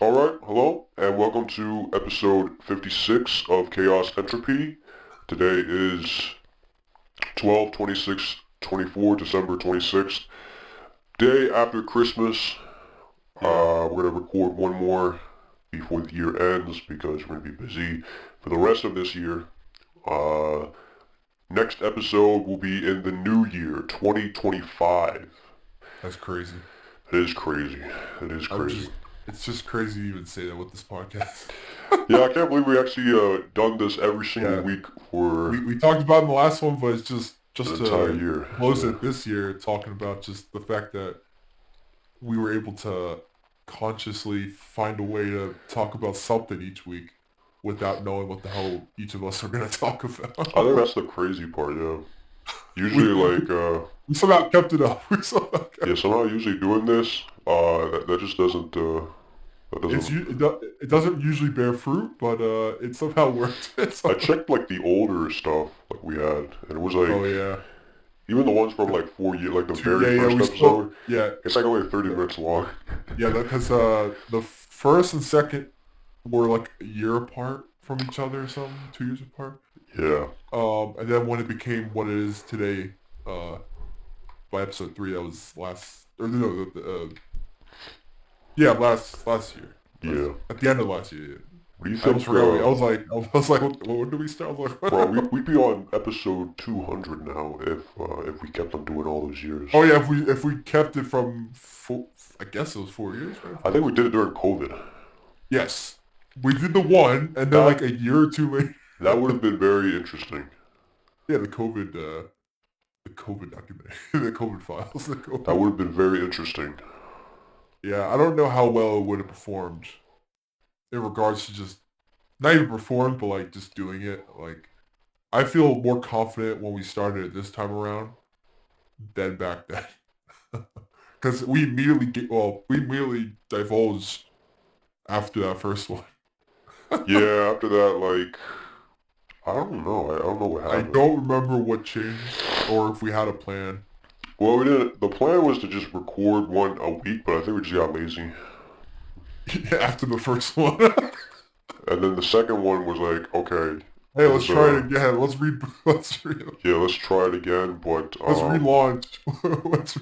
Alright, hello, and welcome to episode 56 of Chaos Entropy. Today is 12/26/24, December 26th, day after Christmas. Yeah, We're going to record one more before the year ends because we're going to be busy for the rest of this year. Uh, Next episode will be in the new year, 2025. that's crazy. It is crazy. It is I'm crazy. just, it's just crazy to even say that with this podcast. Yeah, I can't believe we actually done this every single Yeah, week for we talked about it in the last one, but it's just an just entire to year. close Yeah. it this year, talking about just the fact that we were able to consciously find a way to talk about something each week without knowing what the hell each of us are gonna talk I think about. that's the crazy part, yeah. we, Usually, we, we somehow kept it up. We somehow yeah, kept somehow usually doing this, that just doesn't, that it's doesn't, it doesn't usually bear fruit, but it somehow worked. I checked, like, the older stuff, like, we had, and it was, Oh like, yeah. even the ones from, like, 4 years, like, the very Yeah, first we still, episode, yeah, it's, like, only 30 minutes long. yeah, because the first and second were like a year apart from each other or something, 2 years apart. Yeah. And then when it became what it is today, uh, by episode 3, that was last, or no, yeah, last year, Yeah. at the end of last year. Yeah. What do you I almost think, forgot. I was like, when did we start? I was like, bro, what? we'd be on episode 200 now if we kept on doing all those years. Oh yeah, if we kept it from I guess it was 4 years, right? I 4 think we years. did it during COVID. Yes, we did the one, and then like That, a year or two later. that would have been very interesting. Yeah, the COVID document, the COVID files, the That COVID. would have been very interesting. Yeah, I don't know how well it would have performed in regards to just not even performed, but like just doing it. Like I feel more confident when we started it this time around than back then, because we immediately divulged after that first one. Yeah, after that, like, I don't know. I don't know what I happened. don't remember what changed or if we had a plan. Well, we didn't. The plan was to just record one a week, but I think we just got lazy. After the first one. And then the second one was like, okay, Hey, let's let's try it again. yeah, let's try it again. But let's relaunch. let's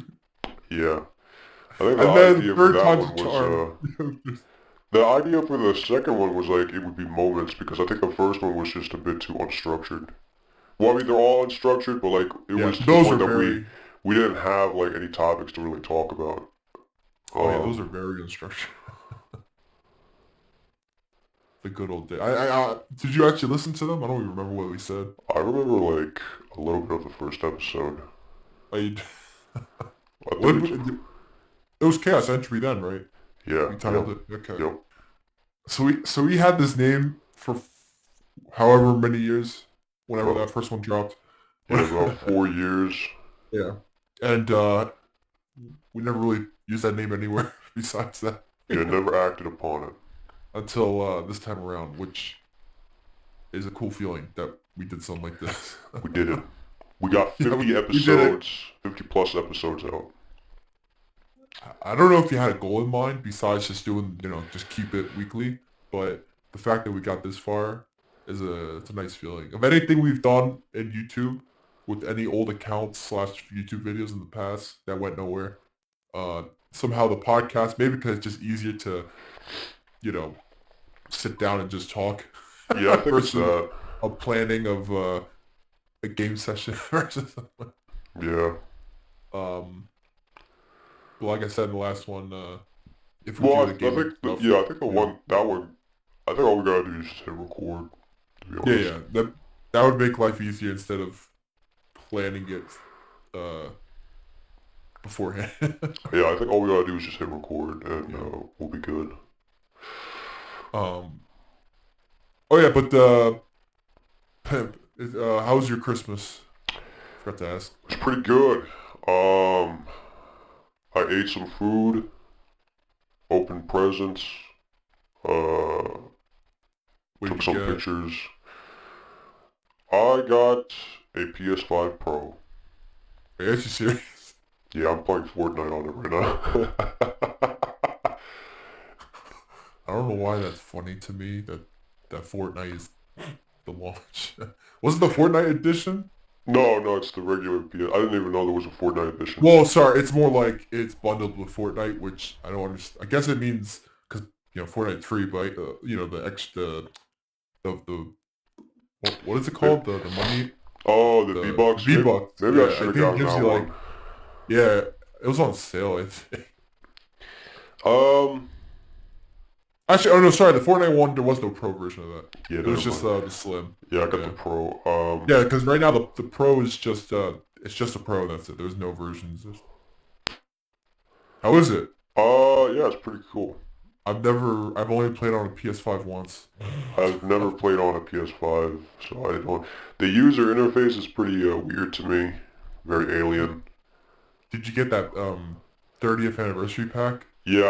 yeah, I think the And then idea for third that time's one a was charm. the idea for the second one was like it would be moments because I think the first one was just a bit too unstructured. Well, I mean they're all unstructured, but like it Yeah, was to the those are point that we very. we didn't have like any topics to really talk about. Oh yeah, those are Um, very unstructured. The good old day. Did you actually listen to them? I don't even remember what we said. I remember like a little bit of the first episode. I I think what, we what- just it was Chaos Entropy then, right? yeah, We yep, titled it. Okay. yep. So we had this name for however many years, whenever About that first one dropped. yeah, about 4 years. Yeah. And we never really used that name anywhere besides that Yeah, never acted upon it. until this time around, which is a cool feeling that we did something like this. We did it. We got Yeah, 50 we did it. episodes, 50 plus episodes out. I don't know if you had a goal in mind besides just doing, just keep it weekly, but the fact that we got this far it's a nice feeling. Of anything we've done in YouTube with any old accounts slash YouTube videos in the past that went nowhere, uh, somehow the podcast, maybe because it's just easier to, you know, sit down and just talk Yeah, I think it's versus that. a planning of a game session versus, Yeah. um, but like I said in the last one, if we do Well, the I gaming think stuff, yeah, I think the you know, one that one. I think all we gotta do is just hit record. To be yeah, honest. yeah, that would make life easier instead of planning it uh, beforehand. Yeah, I think all we gotta do is just hit record, and Yeah. we'll be good. Um. Oh yeah, but pimp, how was your Christmas? Forgot to ask. It's pretty good. Um, I ate some food, opened presents, uh, What took did you some get? pictures. I got a PS5 Pro. Are you actually serious? Yeah, I'm playing Fortnite on it right now. I don't know why that's funny to me that Fortnite is the launch. Was it the Fortnite edition? No, no, it's the regular PS. I didn't even know there was a Fortnite edition. Well, sorry, it's more like it's bundled with Fortnite, which I don't understand. I guess it means because Fortnite's free, but the extra the what is it It, called? The money, oh, the the V-Bucks. V-Bucks. Maybe I Yeah, should I have think it gotten gives that you like one. yeah, it was on sale. I think. Um, Actually, oh no, sorry, the Fortnite one there was no pro version of that. yeah, It was never just mind. the slim. Yeah, I got the Yeah, Pro. yeah, because right now the pro is just it's just a pro. That's it. There's no versions. How is it? Yeah, it's pretty cool. I've only played on a PS5 once. I've never played on a PS5, so I don't. The user interface is pretty weird to me. Very alien. Did you get that 30th anniversary pack? Yeah,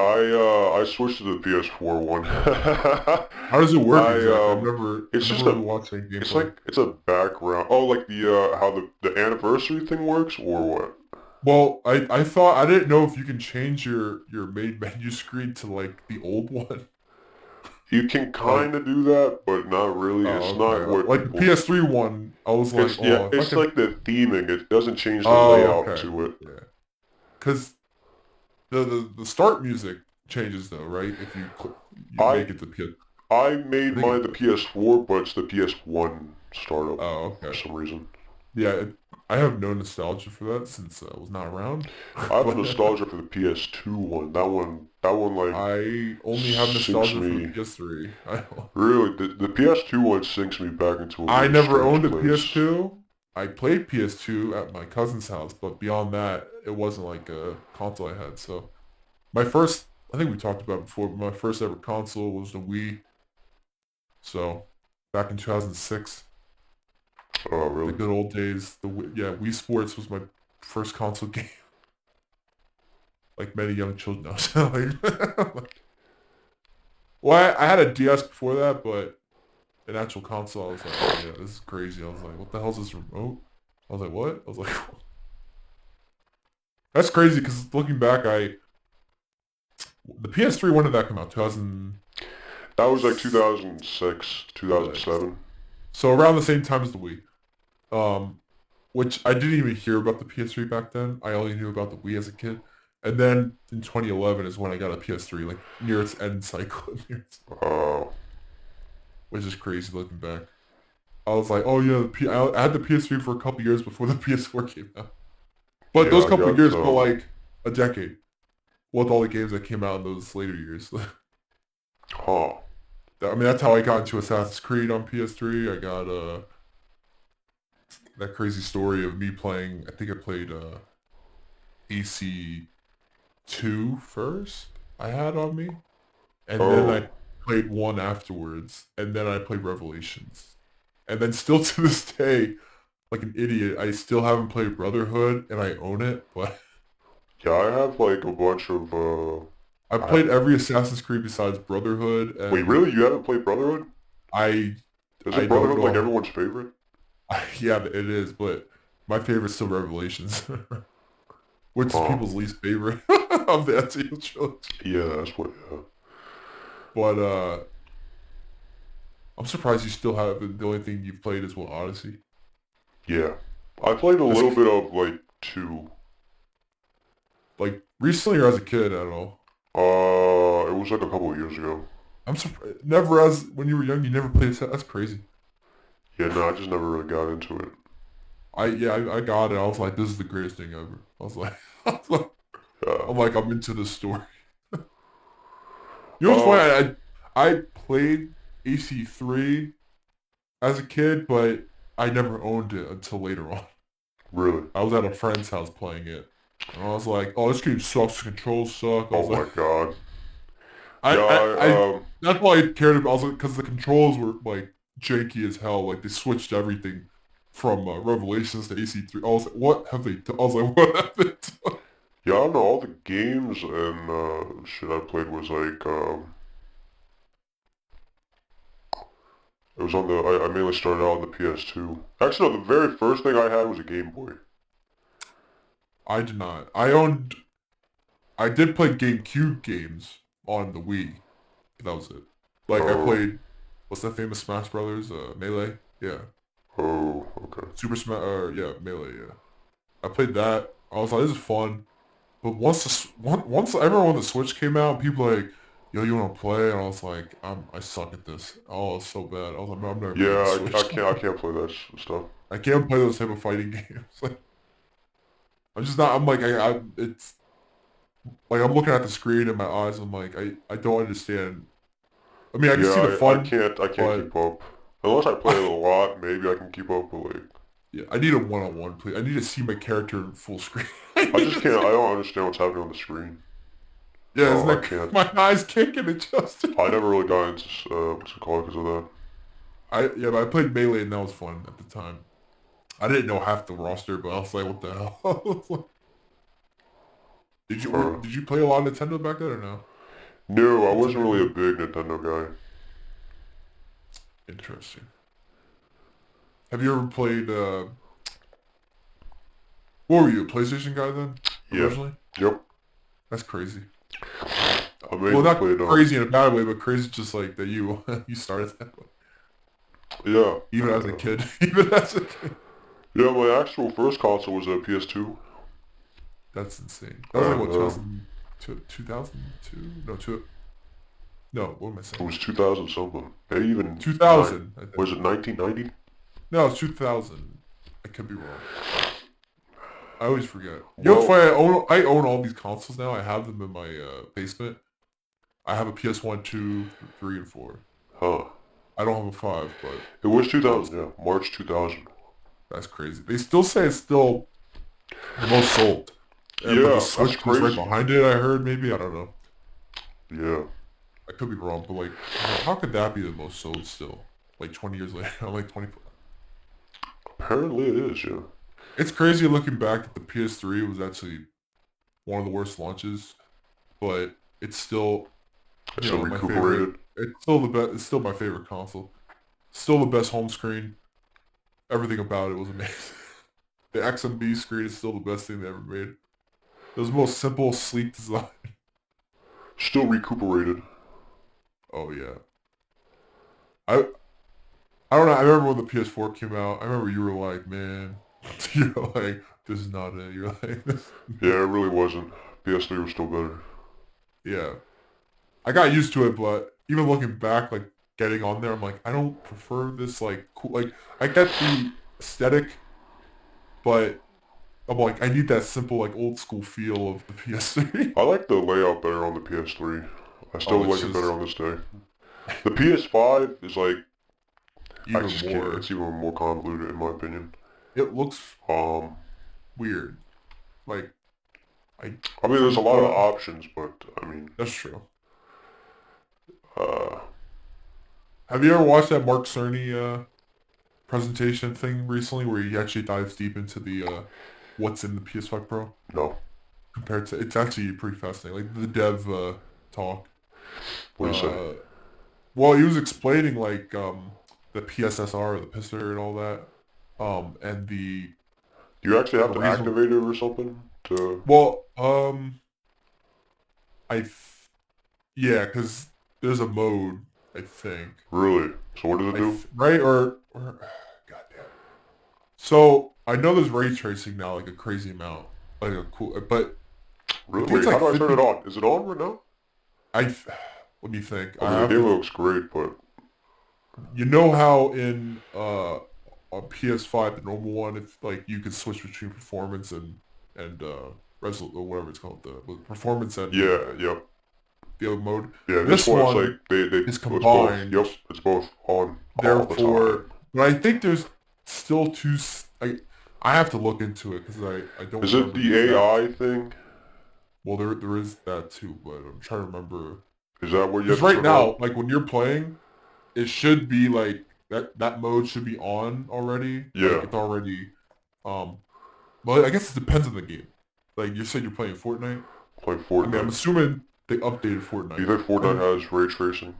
I switched to the PS4 one. How does it work I exactly? it's I've never just really a watched any it's gameplay. like it's a background. Oh, like the how the anniversary thing works or what? Well, I thought I didn't know if you can change your main menu screen to like the old one. You can Like, kind of do that, but not really. It's oh not okay, what like the people. PS3 one, I was like, It's yeah, oh, if I it's could. like the theming. It doesn't change the Oh, layout okay, to it. yeah, because the start music changes though, right? If you I make it to PS, I I made think mine it the does. PS4, but it's the PS1 startup Oh, for okay. some reason. Yeah, I have no nostalgia for that since I was not around. I have But nostalgia for the PS2 one. That one like I only have sinks nostalgia for the me. PS3. I don't. Really, the PS2 one sinks me back into a I really never strange owned a place. PS2. I played PS2 at my cousin's house, but beyond that, it wasn't like a console I had. So my first, I think we talked about it before, but my first ever console was the Wii. So back in 2006, Oh, the really? good old days. Yeah, Wii Sports was my first console game. Like many young children, well, I had a DS before that, but an actual console, I was like, oh yeah, this is crazy. I was like, what the hell is this remote? I was like, what? I was like, that's crazy because looking back, the PS3, when did that come out? 2006. That was like 2006, 2007. So around the same time as the Wii. Um, which I didn't even hear about the PS3 back then. I only knew about the Wii as a kid. And then in 2011 is when I got a PS3, like near its end cycle, Oh, which is crazy looking back. I was like, oh yeah, I had the PS3 for a couple years before the PS4 came out. But yeah, those I couple of got, years felt like a decade with all the games that came out in those later years. huh. I mean, that's how I got into Assassin's Creed on PS3. I got that crazy story of me playing. I think I played AC2 first. I had on me, and then Oh, I played one afterwards, and then I played Revelations, and then still to this day, like an idiot, I still haven't played Brotherhood, and I own it, but yeah, I have like a bunch of, I've I have, played every Assassin's Creed besides Brotherhood, wait, and really? You haven't played Brotherhood? I Isn't I don't Brotherhood like know. everyone's favorite? Yeah, it is, but my favorite's still Revelations, which is Huh. people's least favorite of the Ezio trilogy. Yeah, that's what, yeah. But I'm surprised you still have it. The only thing you've played is what Odyssey. Yeah. I played a That's little bit of like two. like recently or as a kid. I don't know. It was like a couple of years ago. I'm surprised. Never as when you were young, you never played. That's crazy. Yeah, no, I just never really got into it. I got it. I was like, this is the greatest thing ever. I was like, Yeah. I'm into this story. You know what's Uh, funny? I played AC3 as a kid, but I never owned it until later on. really? I was at a friend's house playing it, and I was like, "Oh, this game sucks. The controls suck." I Oh was my like, god. "I, Yeah, That's why I cared about. I was like, because the controls were like janky as hell. Like they switched everything from Revelations to AC3. I was like, "What have they done?" I was like, "What have they done?" yeah, I don't know, all the games and, shit I played was like, it was on I mainly started out on the PS2. Actually, no, the very first thing I had was a Game Boy. I did not. I did play GameCube games on the Wii. But that was it. Like I Oh, played, what's that famous Smash Brothers? Melee. Yeah, oh, okay. Super Smash. Yeah, Melee. Yeah, I played that. I was like, this is fun. But once I remember when the Switch came out, people were like, yo, you want to play? And I was like, I suck at this. Oh, it's so bad. I was like, no, I'm never getting the Yeah, Switch. I can't play that stuff. I can't play those type of fighting games. Like, I'm just not. I'm like, it's like I'm looking at the screen in my eyes. I'm like, I don't understand. I mean, I can Yeah, see the fun, I can't but keep up. Unless I play it a lot, maybe I can keep up, but like, yeah, I need a one-on-one, please. I need to see my character in full screen. I I need just to can't, see. I don't understand what's happening on the screen. Yeah, isn't So I that can't, my eyes kicking it just? I never really got into, what's it called because of that. But I played Melee and that was fun at the time. I didn't know half the roster, but I was like, what the hell? I was like, Uh, did you play a lot of Nintendo back then or no? no, I wasn't Nintendo really a game? big Nintendo guy. Interesting. Have you ever played? What were you, a PlayStation guy then? Yeah, Originally? yep. That's crazy. I Well, mainly not played, crazy in a bad way, but crazy just like that you you started that way. yeah, Even as a uh, kid. Even as a kid. yeah, my actual first console was a PS2. That's insane. That was like And, what, 2002? No, no, what am I it saying? was 2000 something. Maybe even 2000, I think. was it 1990? No, it's 2000. I could be wrong. I always forget. You know what's Well, funny? I own all these consoles now. I have them in my basement. I have a PS1, 2, 3, and 4. huh. I don't have a 5, but It was that was 2000, yeah. March 2000. that's crazy. They still say it's still the most sold. But the Yeah, that's Switch is right crazy. behind it, I heard, maybe. I don't know. Yeah. I could be wrong, but like, I'm like, how could that be the most sold still? Like 20 years later. I'm like 20. Apparently it is, yeah. It's crazy looking back that the PS3 was actually one of the worst launches, but it's still, It's so my favorite. recuperated. It's still the best. It's still my favorite console. Still the best home screen. Everything about it was amazing. The XMB screen is still the best thing they ever made. It was the most simple, sleek design. Still recuperated. Oh yeah. I I don't know. I remember when the PS4 came out. I remember you were like, man, you're like, this is not it. You're like, this. Yeah, it really wasn't. PS3 was still better. Yeah. I got used to it, but even looking back, like getting on there, I'm like, I don't prefer this. Like, cool. Like, I get the aesthetic, but I'm like, I need that simple, like old school feel of the PS3. I like the layout better on the PS3. I still Oh, it's like it better just on this day. The PS5 is like, I even just can't, it's more. even more convoluted in my opinion. It looks Um, weird. Like, I I mean, there's a from lot of options, but I mean, that's true. uh, Have you ever watched that Mark Cerny presentation thing recently, where he actually dives deep into the what's in the PS5 Pro no. compared to? It's actually pretty fascinating. Like the dev talk. What do you say? Uh, well, he was explaining like the PSSR, the piston, and all that. And Do you actually have the to reason. activate it or something to, Well, I yeah, because there's a mode. I think. really? So what does it do? Right or goddamn. So I know there's ray tracing now, like a crazy amount, like a cool. But I Really? think it's Wait, how like do I turn it 50. on? Is it on right now? I Let me think. I I mean, the have game to. looks great, but You know how in on PS5 the normal one, it's like you can switch between performance and or whatever it's called, the performance and yeah, yep. the other mode. Yeah, this This one, it's like, one is it's both. combined. Yep, it's both on all the Therefore, time. but I think there's still I have to look into it because I don't Is it remember the the exact. AI thing? Well, there is that too, but I'm trying to remember. Is that what you Because have to right turn on? now, like when you're playing, it should be like that mode should be on already. Like Yeah, it's already. Um, well, I guess it depends on the game. Like you said, you're playing Fortnite. playing I mean, I'm Fortnite. assuming they updated Do you Fortnite. think Fortnite And has ray tracing?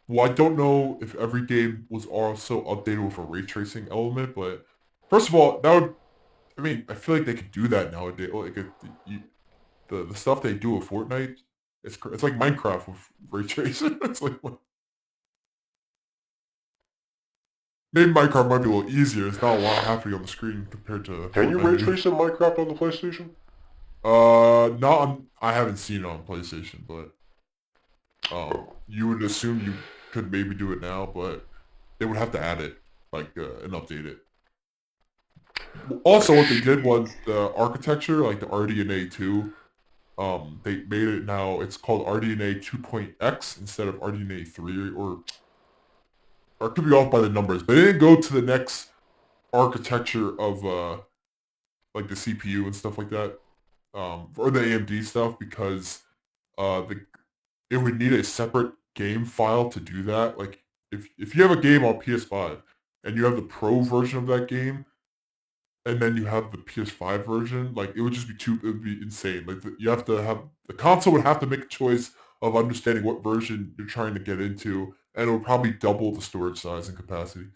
well, I don't know if every game was also updated with a ray tracing element, but first of all, that would. I mean, I feel like they could do that nowadays. Like the stuff they do with Fortnite, it's like Minecraft ray tracing. It's like what? Maybe Minecraft might be a little easier. It's not a lot happening on the screen compared to Can you ray Fortnite. trace in Minecraft on the PlayStation? Not on. I haven't seen it on PlayStation, but Oh. you would assume you could maybe do it now, but they would have to add it, like, and update it. Also, what they did was the architecture, like the RDNA 2. They made it now. It's called RDNA 2.x instead of RDNA 3, or it could be off by the numbers, but it didn't go to the next architecture of like the CPU and stuff like that, or the AMD stuff, because the it would need a separate game file to do that. Like if you have a game on PS5 and you have the Pro version of that game, and then you have the PS5 version, like it would just be it would be insane. Like you have to have the console would have to make a choice of understanding what version you're trying to get into, and it would probably double the storage size and capacity.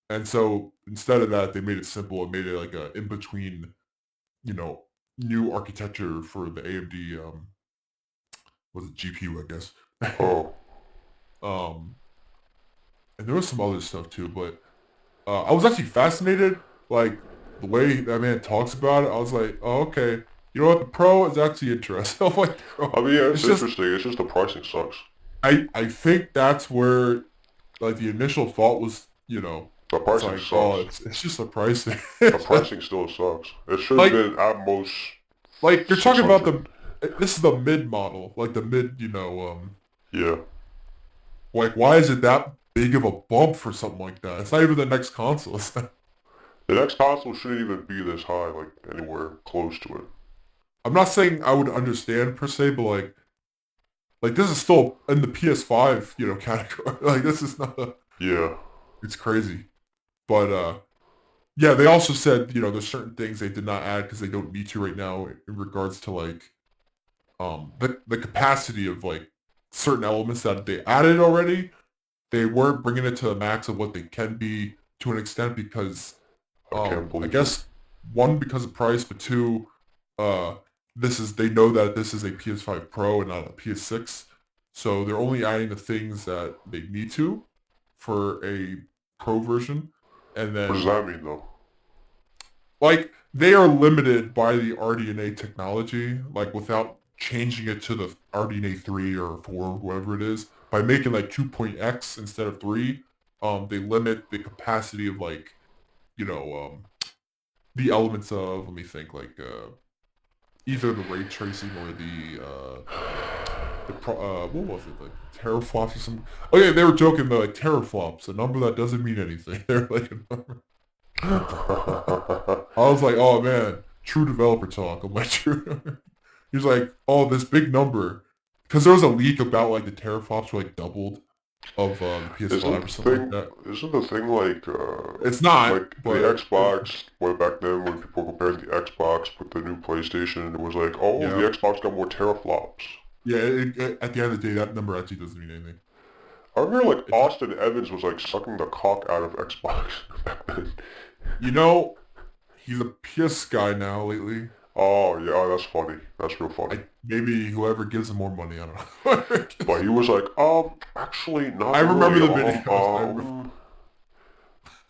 And so instead of that, they made it simple and made it like a in between, you know, new architecture for the AMD was it GPU, I guess. Oh. um, and there was some other stuff too, but I was actually fascinated, like the way that man talks about it. I was like, oh, okay. You know what? The Pro is actually interesting. I'm like, I bro, mean, yeah, it's it's just interesting. It's just the pricing sucks. I think that's where like the initial thought was, The it's pricing like, sucks. oh, it's just the pricing. The pricing still sucks. It should have like been at most like you're talking about 600. this is the mid model, like the mid, Yeah. like why is it that big of a bump for something like that? It's not even the next console. It's not, The next console shouldn't even be this high, like anywhere close to it. I'm not saying I would understand per se, but like this is still in the PS5, category. Like this is not Yeah. it's crazy. But yeah, they also said, there's certain things they did not add because they don't need to right now in regards to like the capacity of like certain elements that they added already. They weren't bringing it to the max of what they can be to an extent because I can't I believe it. guess one because of price, but two, uh they know that this is a PS5 Pro and not a PS6. So they're only adding the things that they need to for a Pro version. And What does then that mean, though? like they are limited by the RDNA technology, like without changing it to the RDNA 3 or 4, whatever it is, by making like 2.x instead of 3, they limit the capacity of like, you know, the elements of, let me think, like either the ray tracing or what was it, like teraflops or something. Oh yeah, they were joking about like teraflops, a number that doesn't mean anything. They're like a number. I was like, oh man, true developer talk. I'm like, true. He's like, oh, this big number, because there was a leak about like the teraflops were like doubled of the PS5 or something like that. Isn't the thing It's not, like the but Xbox, way back then when people compared the Xbox with the new PlayStation, it was like, oh, yeah, the Xbox got more teraflops. yeah. At the end of the day, that number actually doesn't mean anything. I remember like It's Austin Evans was like sucking the cock out of Xbox back then. you know, he's a PS guy now lately. Oh yeah, oh, that's funny. That's real funny. Maybe whoever gives him more money, I don't know. But he was like, actually, I not remember really. the videos.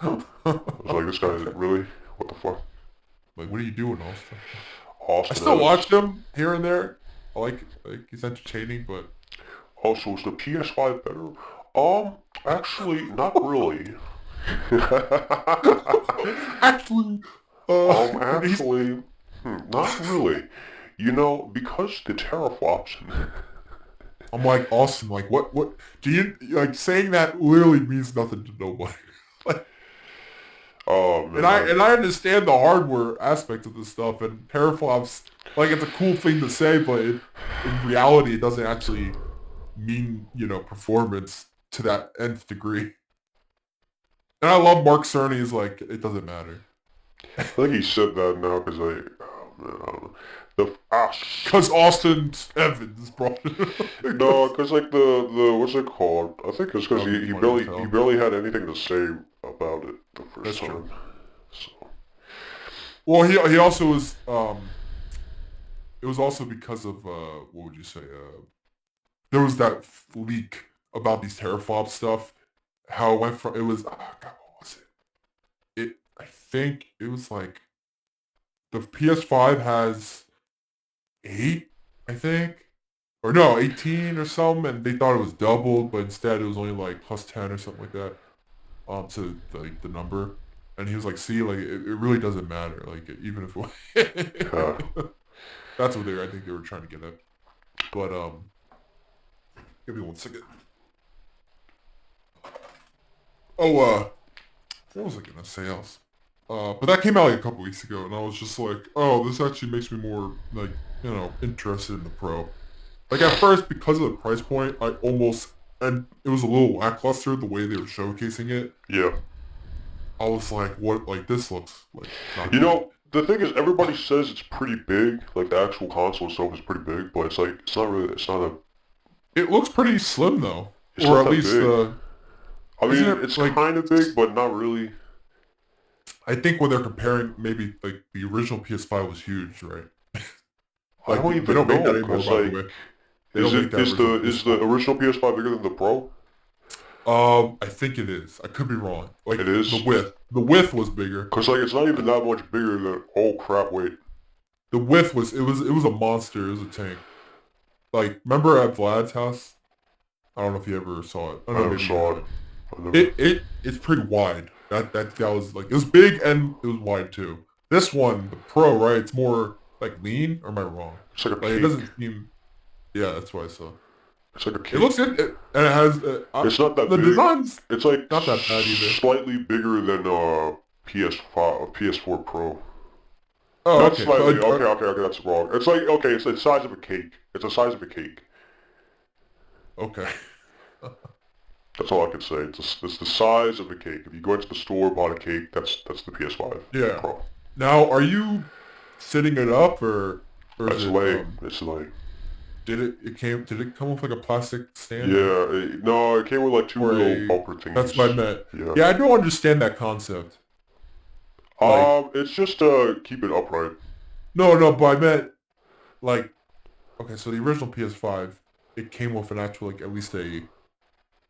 I was like, this guy is really, what the fuck? Like, what are you doing, Austin? I Austin still Evans. watch him here and there. Like he's entertaining, but Also, is the PS5 better? Actually, not really. actually, he's. Actually, not really. Because the teraflops. I'm like Austin. Like, what? Do you like saying that? Literally means nothing to nobody. Like, Oh and man, I understand the hardware aspect of this stuff and teraflops. Like, it's a cool thing to say, but in reality, it doesn't actually mean performance to that nth degree. And I love Mark Cerny's like it doesn't matter I think he said that now because oh man, I don't know. because Austin Evans brought it. No, because like the what's it called? I think it's because That'll be he funny to barely he tell. barely had anything to say about it the That's first true. time. So Well, he also was it was also because of what would you say there was that leak about these teraflop stuff. How it went from it was God, what was it? I think it was like the PS5 has 8, I think, or no, 18 or something, and they thought it was doubled, but instead it was only like plus 10 or something like that. To like the number, and he was like, "See, like it really doesn't matter, like even Yeah. if." That's what I think they were trying to get at. But give me 1 second. Oh, what was I gonna say else? But that came out like a couple weeks ago, and I was just like, "Oh, this actually makes me more like interested in the Pro." Like at first, because of the price point, I almost and it was a little lackluster the way they were showcasing it. Yeah. I was like, "What? Like this looks like not You good." know, the thing is, everybody says it's pretty big. Like the actual console itself is pretty big, but it's like it's not really. It looks pretty slim though, It's or not at that least big. I isn't mean, it it's like kind of big, but not really. I think when they're comparing, maybe like the original PS5 was huge, right? I Like don't they even don't make that know, anymore, cause by the like, way. They is don't make it that original is the PS5. original PS5 bigger than the Pro? I think it is. I could be wrong. It Like is, the width was bigger. cause like it's not even that much bigger than. Oh crap! Wait. The width was it was a monster. It was a tank. Like remember at Vlad's house? I don't know if you ever saw it. I I don't know, never maybe you saw it. haven't. I never. It's pretty wide. That was like it was big and it was wide too. This one, the Pro, right? It's more like lean. Or am I wrong? It's like a Like it cake. doesn't seem. Yeah, that's what I saw. It's like a It cake. looks good, and it has It's not that the big. design's It's like not that bad either. slightly bigger than PS5, PS4 Pro. Oh, Not okay. slightly. Okay, okay, okay. That's wrong. It's like okay. It's the size of a cake. It's the size of a cake. Okay. That's all I can say. It's the size of a cake. If you go into the store, bought a cake, that's the PS5 Yeah. Pro. Now, are you setting it up or is It's it laying. It's laying. did it come with like a plastic stand Yeah. No, it came with like two or little a bumper that's what I thingies. meant. Yeah. Yeah, I don't understand that concept. Like, It's just keep it upright. no, but I meant like okay, so the original PS5, it came with an actual like at least a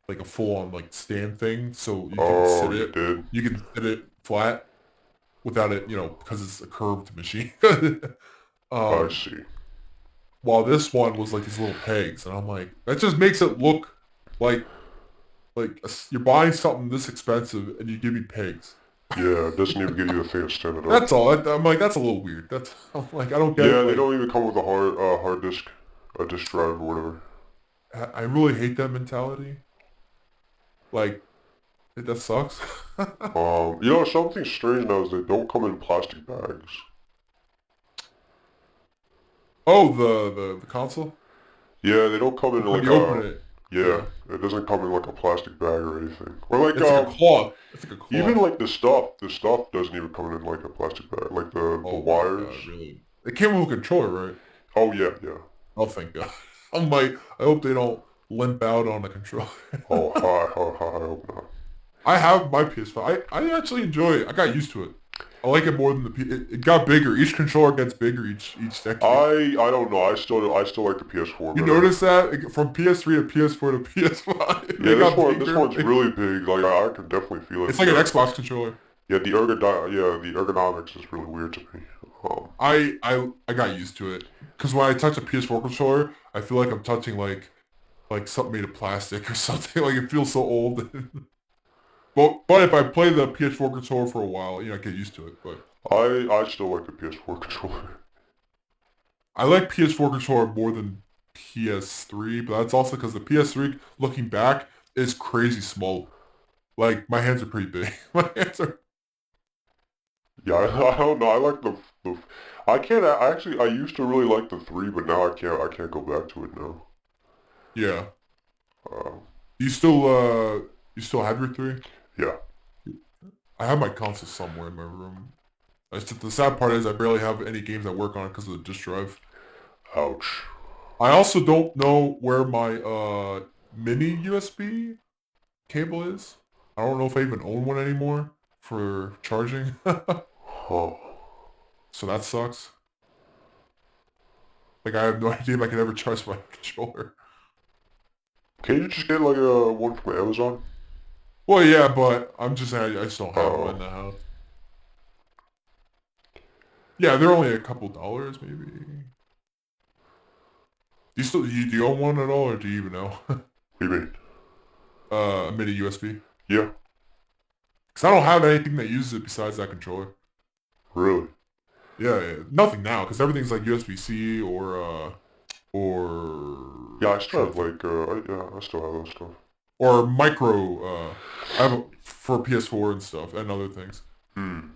like a full on like stand thing so Oh, you did. you can sit it flat without it, because it's a curved machine. I um, see. while this one was like these little pegs, and I'm like, that just makes it look like you're buying something this expensive and you give me pegs. Yeah, it doesn't even give you a thing to stand it up. That's all. I'm like, that's a little weird. I'm like, I don't get Yeah, it. they Like, don't even come with a hard disk, a disk drive or whatever. I really hate that mentality. Like, that sucks. Something strange now is they don't come in plastic bags. Oh, the console. Yeah, they don't come in When like you open it, yeah, yeah, it doesn't come in like a plastic bag or anything. Or like, it's like a cloth. It's like a even cloth. like the stuff doesn't even come in like a plastic bag. Like the Oh my wires. god, really? It came with a controller, right? Oh yeah, yeah. Oh, thank God. I'm like, I hope they don't limp out on the controller. Oh, hi, hi, hi, I hope not. I have my PS5. I actually enjoy it. I got used to it. I like it more than it got bigger. Each controller gets bigger each decade. I don't know. I still like the PS4 You better. notice that from PS3 to PS4 to PS5, Yeah, they got this bigger. one's really big. Like I can definitely feel it. It's like an Xbox controller. Yeah, the ergonomics is really weird to me. Um, I got used to it because when I touch a PS4 controller, I feel like I'm touching like something made of plastic or something. Like it feels so old. But if I play the PS4 controller for a while, I get used to it. But I still like the PS4 controller. I like PS4 controller more than PS3, but that's also because the PS3, looking back, is crazy small. Like my hands are pretty big. My hands are Yeah, I don't know. I like the I can't I actually I used to really like the three, but now I can't go back to it now. yeah. Uh, You still have your three? yeah. I have my console somewhere in my room. The sad part is I barely have any games that work on it because of the disk drive. Ouch. I also don't know where my mini USB cable is. I don't know if I even own one anymore for charging. Huh. So that sucks. Like I have no idea if I can ever charge my controller. Can't you just get like a one from Amazon? Well, yeah, but I'm just saying I just don't have them in Oh, the house. Yeah, they're only a couple dollars, maybe. Do you own one at all, or do you even know? what do you mean? A mini USB. Yeah, Cause I don't have anything that uses it besides that controller. really. Yeah, yeah. Nothing now, cause everything's like USB-C or Yeah, I still trying have to think, like, yeah, I still have that stuff. or micro. I have for PS4 and stuff and other things. Hmm.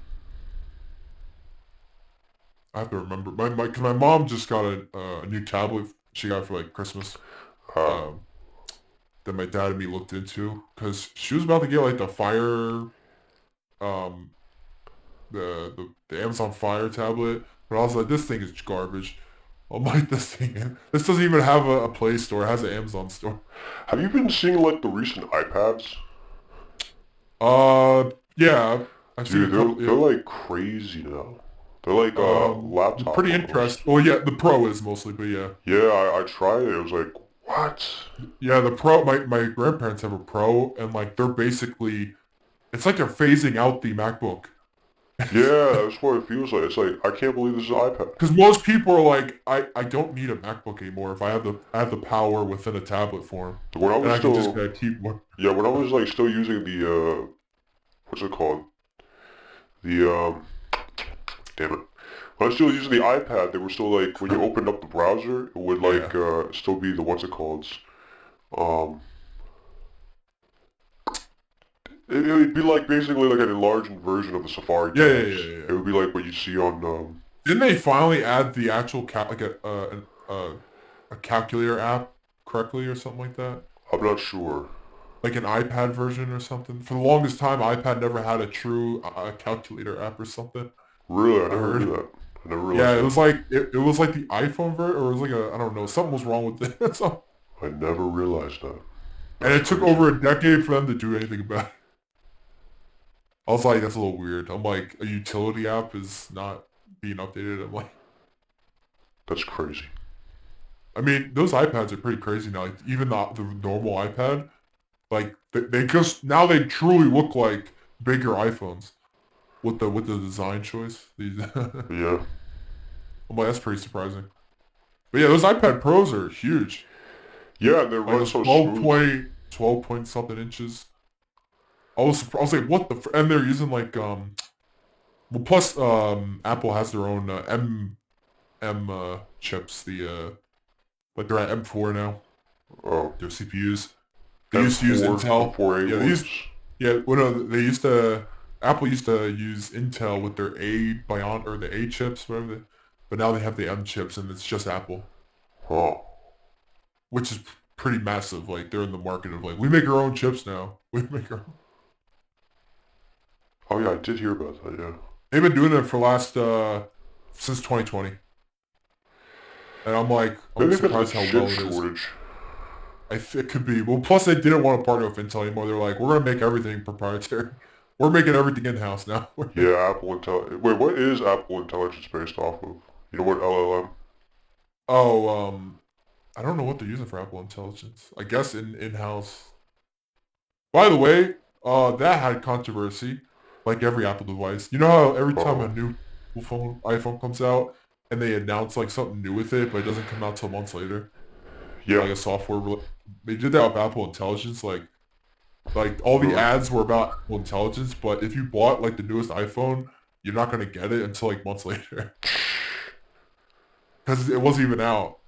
I have to remember cause my mom just got a new tablet. She got for like Christmas. Uh, Um, that my dad and me looked into, cause she was about to get like the Fire, um, the Amazon Fire tablet. But I was like, this thing is garbage. I'm like, this doesn't even have a Play Store. It has an Amazon store. have you been seeing like the recent iPads? Yeah, I've seen a Dude, couple. they're Yeah, like crazy now. They're like they're laptop pretty almost. interesting. Well, yeah, the Pro is mostly, but yeah, Yeah, I tried it. It was like, what? yeah, the Pro. My grandparents have a Pro, and like they're basically, it's like they're phasing out the MacBook. Yeah, that's what it feels like. It's like I can't believe this is an iPad. Because most people are like, I don't need a MacBook anymore if I have the power within a tablet form, When I and was I can just still, get a keyboard. yeah, when I was like still using the what's it called? The damn it. When I was still using the iPad, they were still like when you opened up the browser, it would Yeah, like still be the what's it called? Um, it would be like basically like an enlarged version of the Safari yeah, yeah, tabs. yeah, yeah. It would be like what you see on Didn't they finally add the actual like a calculator app correctly or something like that? I'm not sure. Like an iPad version or something. For the longest time, iPad never had a true calculator app or something. Really, I I never knew heard. that. I never Yeah, realized that. it was like the iPhone version, or it was like a I don't know, something was wrong with it. I never realized that. And That's it took crazy. over a decade for them to do anything about it. I was like, that's a little weird. I'm like, a utility app is not being updated. I'm like, That's crazy. I mean, those iPads are pretty crazy now. Like, even the normal iPad, like they just now they truly look like bigger iPhones with the design choice. I'm Yeah. like, that's pretty surprising. But yeah, those iPad Pros are huge. Yeah, and they Like run those so smooth. 12 point something inches. I was like, what the? And they're using like well, plus Apple has their own M chips. Like they're at M4 now. Oh, Their CPUs. They used to use M4, Intel. M4A Yeah, ones. well, no, they used to. Apple used to use Intel with their or the A chips, whatever. But now they have the M chips, and it's just Apple, Huh. which is pretty massive. Like they're in the market of like we make our own chips now. We make our own. Oh yeah, I did hear about that. Yeah. They've been doing it for last since 2020, and I'm Maybe because of the surprised how chip well it is. shortage. It could be. Well, plus they didn't want to partner with Intel anymore. They're like, we're gonna make everything proprietary. We're making everything in house now. Yeah, Apple Intel. Wait, what is Apple Intelligence based off of? You know what LLM? Oh, I don't know what they're using for Apple Intelligence. I guess in house. By the way, that had controversy, like every Apple device. You know how every time a Oh. new iPhone comes out and they announce like something new with it, but it doesn't come out till months later, Yeah. like a they did that with Apple Intelligence. Like all the Really? ads were about Apple Intelligence, but if you bought like the newest iPhone, you're not gonna get it until like months later because it wasn't even out.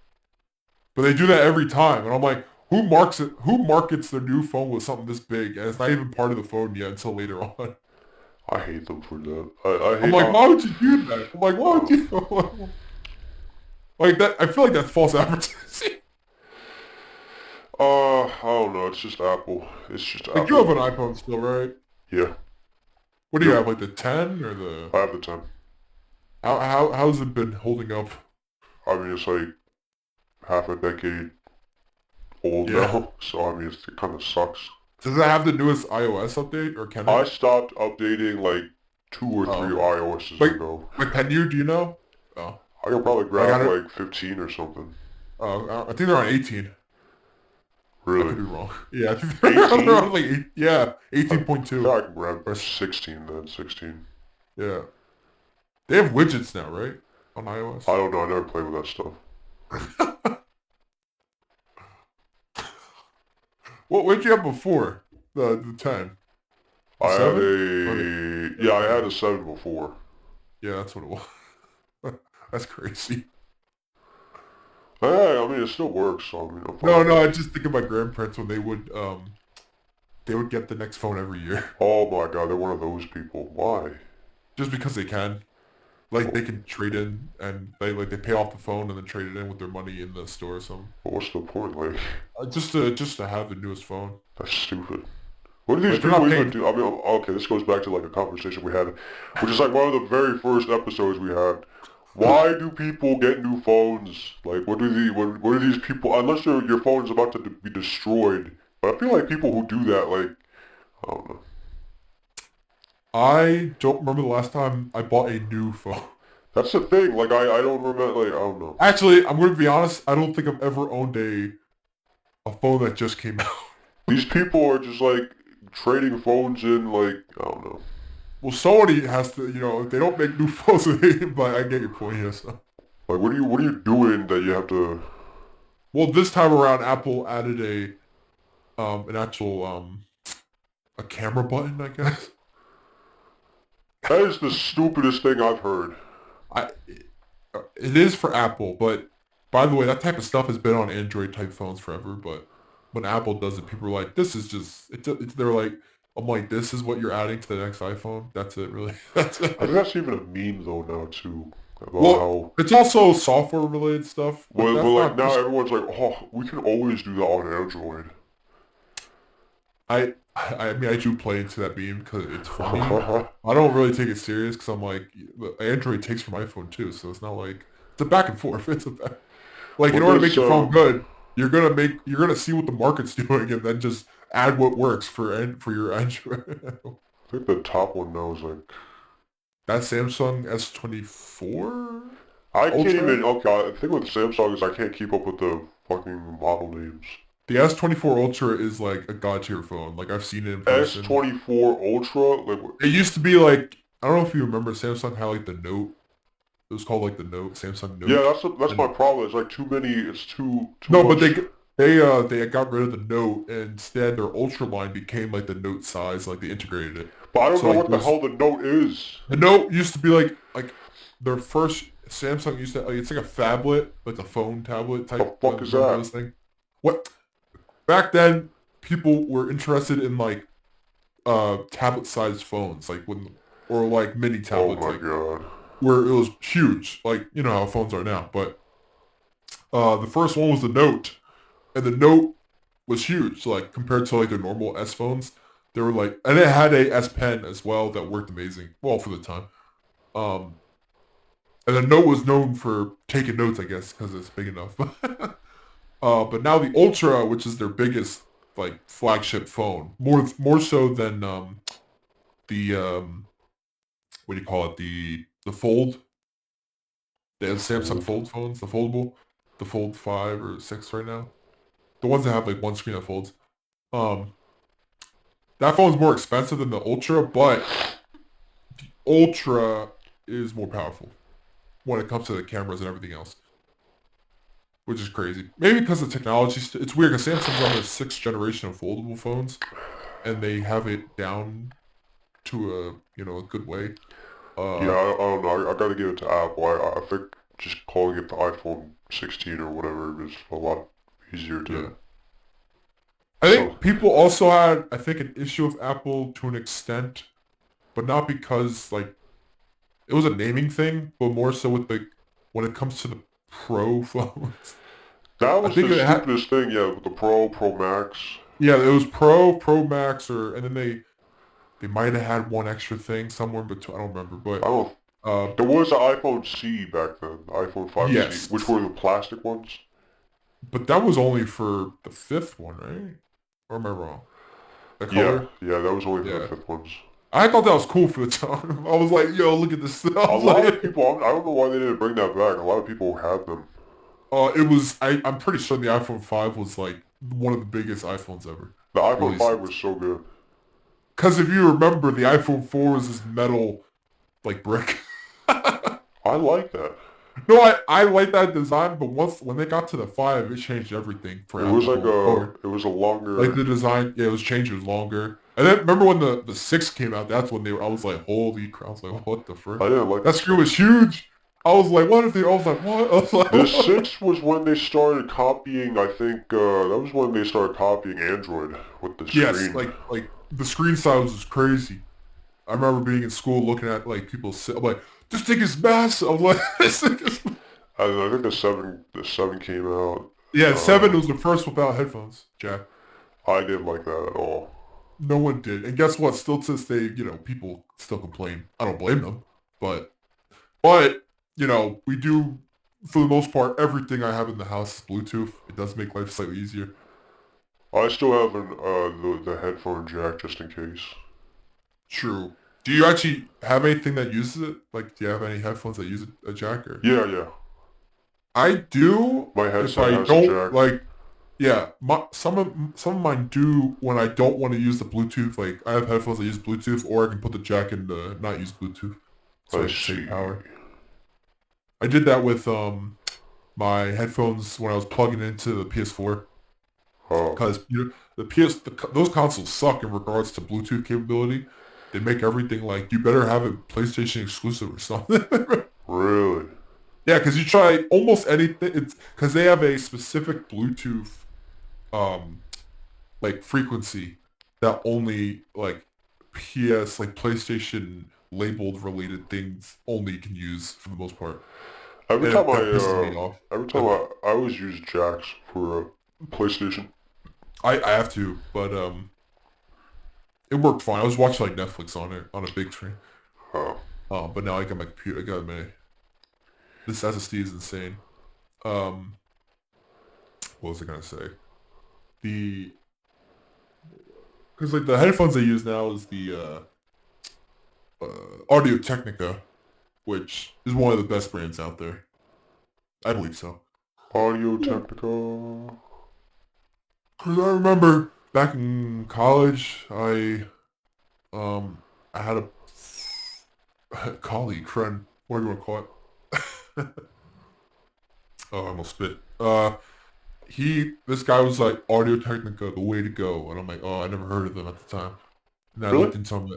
But they do that every time, and I'm like, who marks it? Who markets their new phone with something this big, and it's not even part of the phone yet until later on? I hate them for that. I I'm hate. like, why would you do that? I'm like, why would Uh, you? Like that? I feel like that's false advertising. I don't know. It's just Apple. It's just Like you have Apple. an iPhone still, right? Yeah. What do you Yep. have? Like the 10 or the? I have the 10. How's it been holding up? I mean, it's like half a decade old Yeah. now, so I mean, it kind of sucks. Does it have the newest iOS update or can I it? stopped updating like 2 or 3 Oh, okay. iOS's Like ago. like can you? Do you know? Oh, I could probably like I grab don't. like 15 or something. I think they're on 18. I Really? could be wrong. Yeah, I think they're 18? around like yeah, I 18.2 thought I can grab or 16 then. 16. yeah. They have widgets now, right? On iOS. I don't know. I never played with that stuff. What did you have before the 10? The I had 7? Or yeah, I the had a 7 before. yeah, that's what it was. That's crazy. Hey, I mean, it still works, so I mean, I'm No, fine. no, I just think of my grandparents when they would get the next phone every year Oh my god, they're one of those people. Why? just because they can. Like Well, they can trade in and they pay off the phone and then trade it in with their money in the store or something. what's the point? Like, Just to have the newest phone. that's stupid. What do these Like they're people not even paying. do? I mean, okay, this goes back to like a conversation we had, which is like one of the very first episodes we had. Why do people get new phones? Like, what do these people? Unless your phone is about to be destroyed, but I feel like people who do that, like, I don't know. I don't remember the last time I bought a new phone. That's the thing. Like, I don't remember. Like, I don't know. Actually, I'm gonna be honest. I don't think I've ever owned a phone that just came out. These people are just like trading phones in. Like, I don't know. Well, Sony has to, if they don't make new phones, but I get your point here. So. Like, what are you doing that you have to? Well, this time around, Apple added an actual a camera button, I guess. That is the stupidest thing I've heard. I it is for Apple, but by the way, that type of stuff has been on Android type phones forever. But when Apple does it, people are like, "This is just," they're like, "I'm like, this is what you're adding to the next iPhone." That's it, really. That's I think it. that's even a meme though now too about Well, how it's also software related stuff, but well, that's like not now just. everyone's like, oh, we can always do that on Android. I mean, I do play into that meme because it's funny. I don't really take it serious because I'm like, Android takes from iPhone too, so it's not like it's a back and forth. It's a back. Like in But order to this, make your phone good, you're gonna see what the market's doing and then just add what works for your Android. I think the top one now is like, That Samsung S24 I can't Ultra, even. Okay, the thing with Samsung is I can't keep up with the fucking model names. the S24 Ultra is like a god tier phone. Like I've seen it in person. S24 Ultra, like, It used to be like I don't know if you remember Samsung had like the Note. It was called like the Note, Samsung yeah, Note. that's my And problem. It's like too many. It's too no, but much. they got rid of the Note and instead their Ultra line became like the Note size, like they integrated it. But I don't So know like what the hell the Note is. the Note used to be like their first Samsung used to like it's like a phablet, like a phone tablet The type fuck is of that? this thing. What back then people were interested in like tablet sized phones, like when or like mini Oh tablets, my like god. where it was huge, like you know how phones are now. But the first one was the Note, and the Note was huge, like compared to like their normal S phones. They were like, and it had a S Pen as well that worked amazing, well for the time. Um, and the Note was known for taking notes, I guess, because it's big enough. But now the Ultra, which is their biggest like flagship phone, more so than the what do you call it, the Fold. They have Samsung Fold. Fold phones, the foldable, the Fold 5 or 6 right now. The ones that have like one screen that folds. Um, that phone's more expensive than the Ultra, but the Ultra is more powerful when it comes to the cameras and everything else, which is crazy. Maybe because the technology, it's weird because Samsung's on their sixth generation of foldable phones, and they have it down to a good way. Yeah, Uh, I don't know. I gotta give it to Apple. I think just calling it the iPhone 16 or whatever is a lot easier yeah. to. I So think people also had, I think, an issue with Apple to an extent, but not because like it was a naming thing, but more so with the when it comes to the Pro phones. that I was think the it had stupidest thing. Yeah, with the Pro, Pro Max. yeah, it was Pro, Pro Max, or and then they might have had one extra thing somewhere in between. I don't remember, I but don't. uh, There was the iPhone C back then, the iPhone 5C, which yes, were the plastic ones. but that was only for the fifth one, right? Or am I wrong? The Yeah, color? yeah, that was only for the Yeah, fifth ones. I thought that was cool for the time. I was like, yo, look at this. I A was lot of like, people, I don't know why they didn't bring that back. A lot of people have them. it was. I'm pretty sure the iPhone 5 was like one of the biggest iPhones ever. The iPhone 5 Released. was so good. Because if you remember, the iPhone 4 was this metal, like, brick. I like that. No, I like that design, but when they got to the 5, it changed everything for It was Apple like going forward. it was a Like longer. the design, yeah, it was changed, it was longer. And then remember when the 6 came out, that's when I was like, holy crap, I was like, what the frick? I didn't like the That screen 6. was huge. I was like, what if they, I was like, what? I was like, The what? 6 was when they started copying, I think, that was when they started copying Android with the Yes, screen. like the screen size was crazy. I remember being in school looking at like people sit, I'm like, this thing is massive. I'm like, this thing is... I think the 7 came out. Yeah, 7 was the first without headphones, Jack. I didn't like that at all. No one did. And guess what? Still to this day, people still complain. I don't blame them. But, we do, for the most part, everything I have in the house is Bluetooth. It does make life slightly easier. I still have the headphone jack just in case. True. Do you actually have anything that uses it? Like, do you have any headphones that use a jack? Or... Yeah, yeah. I do. My If headset I has a don't, jack. like, yeah, some of mine do when I don't want to use the Bluetooth. Like, I have headphones that use Bluetooth, or I can put the jack in to not use Bluetooth, so I I can save see. power. I did that with my headphones when I was plugging into the PS4, Oh, because those consoles suck in regards to Bluetooth capability. They make everything like you better have it PlayStation exclusive or something. really? Yeah, because you try almost anything. It's because they have a specific Bluetooth um like frequency that only like PlayStation labeled related things only can use for the most part. Every And time that pisses me off. every time I always use jacks for PlayStation. I have to, but it worked fine. I was watching like Netflix on it on a big screen. Oh, But now I got my computer. I got my this SSD is insane. Um, what was I gonna say? The Because like the headphones I use now is the Audio Technica, which is one of the best brands out there. I believe so. Audio Technica. Cause I remember back in college, I had a colleague, friend, what do you want to call it? Oh, I almost spit. This guy was like Audio Technica, the way to go, and I'm like, oh, I never heard of them at the time. And I Really? looked into them.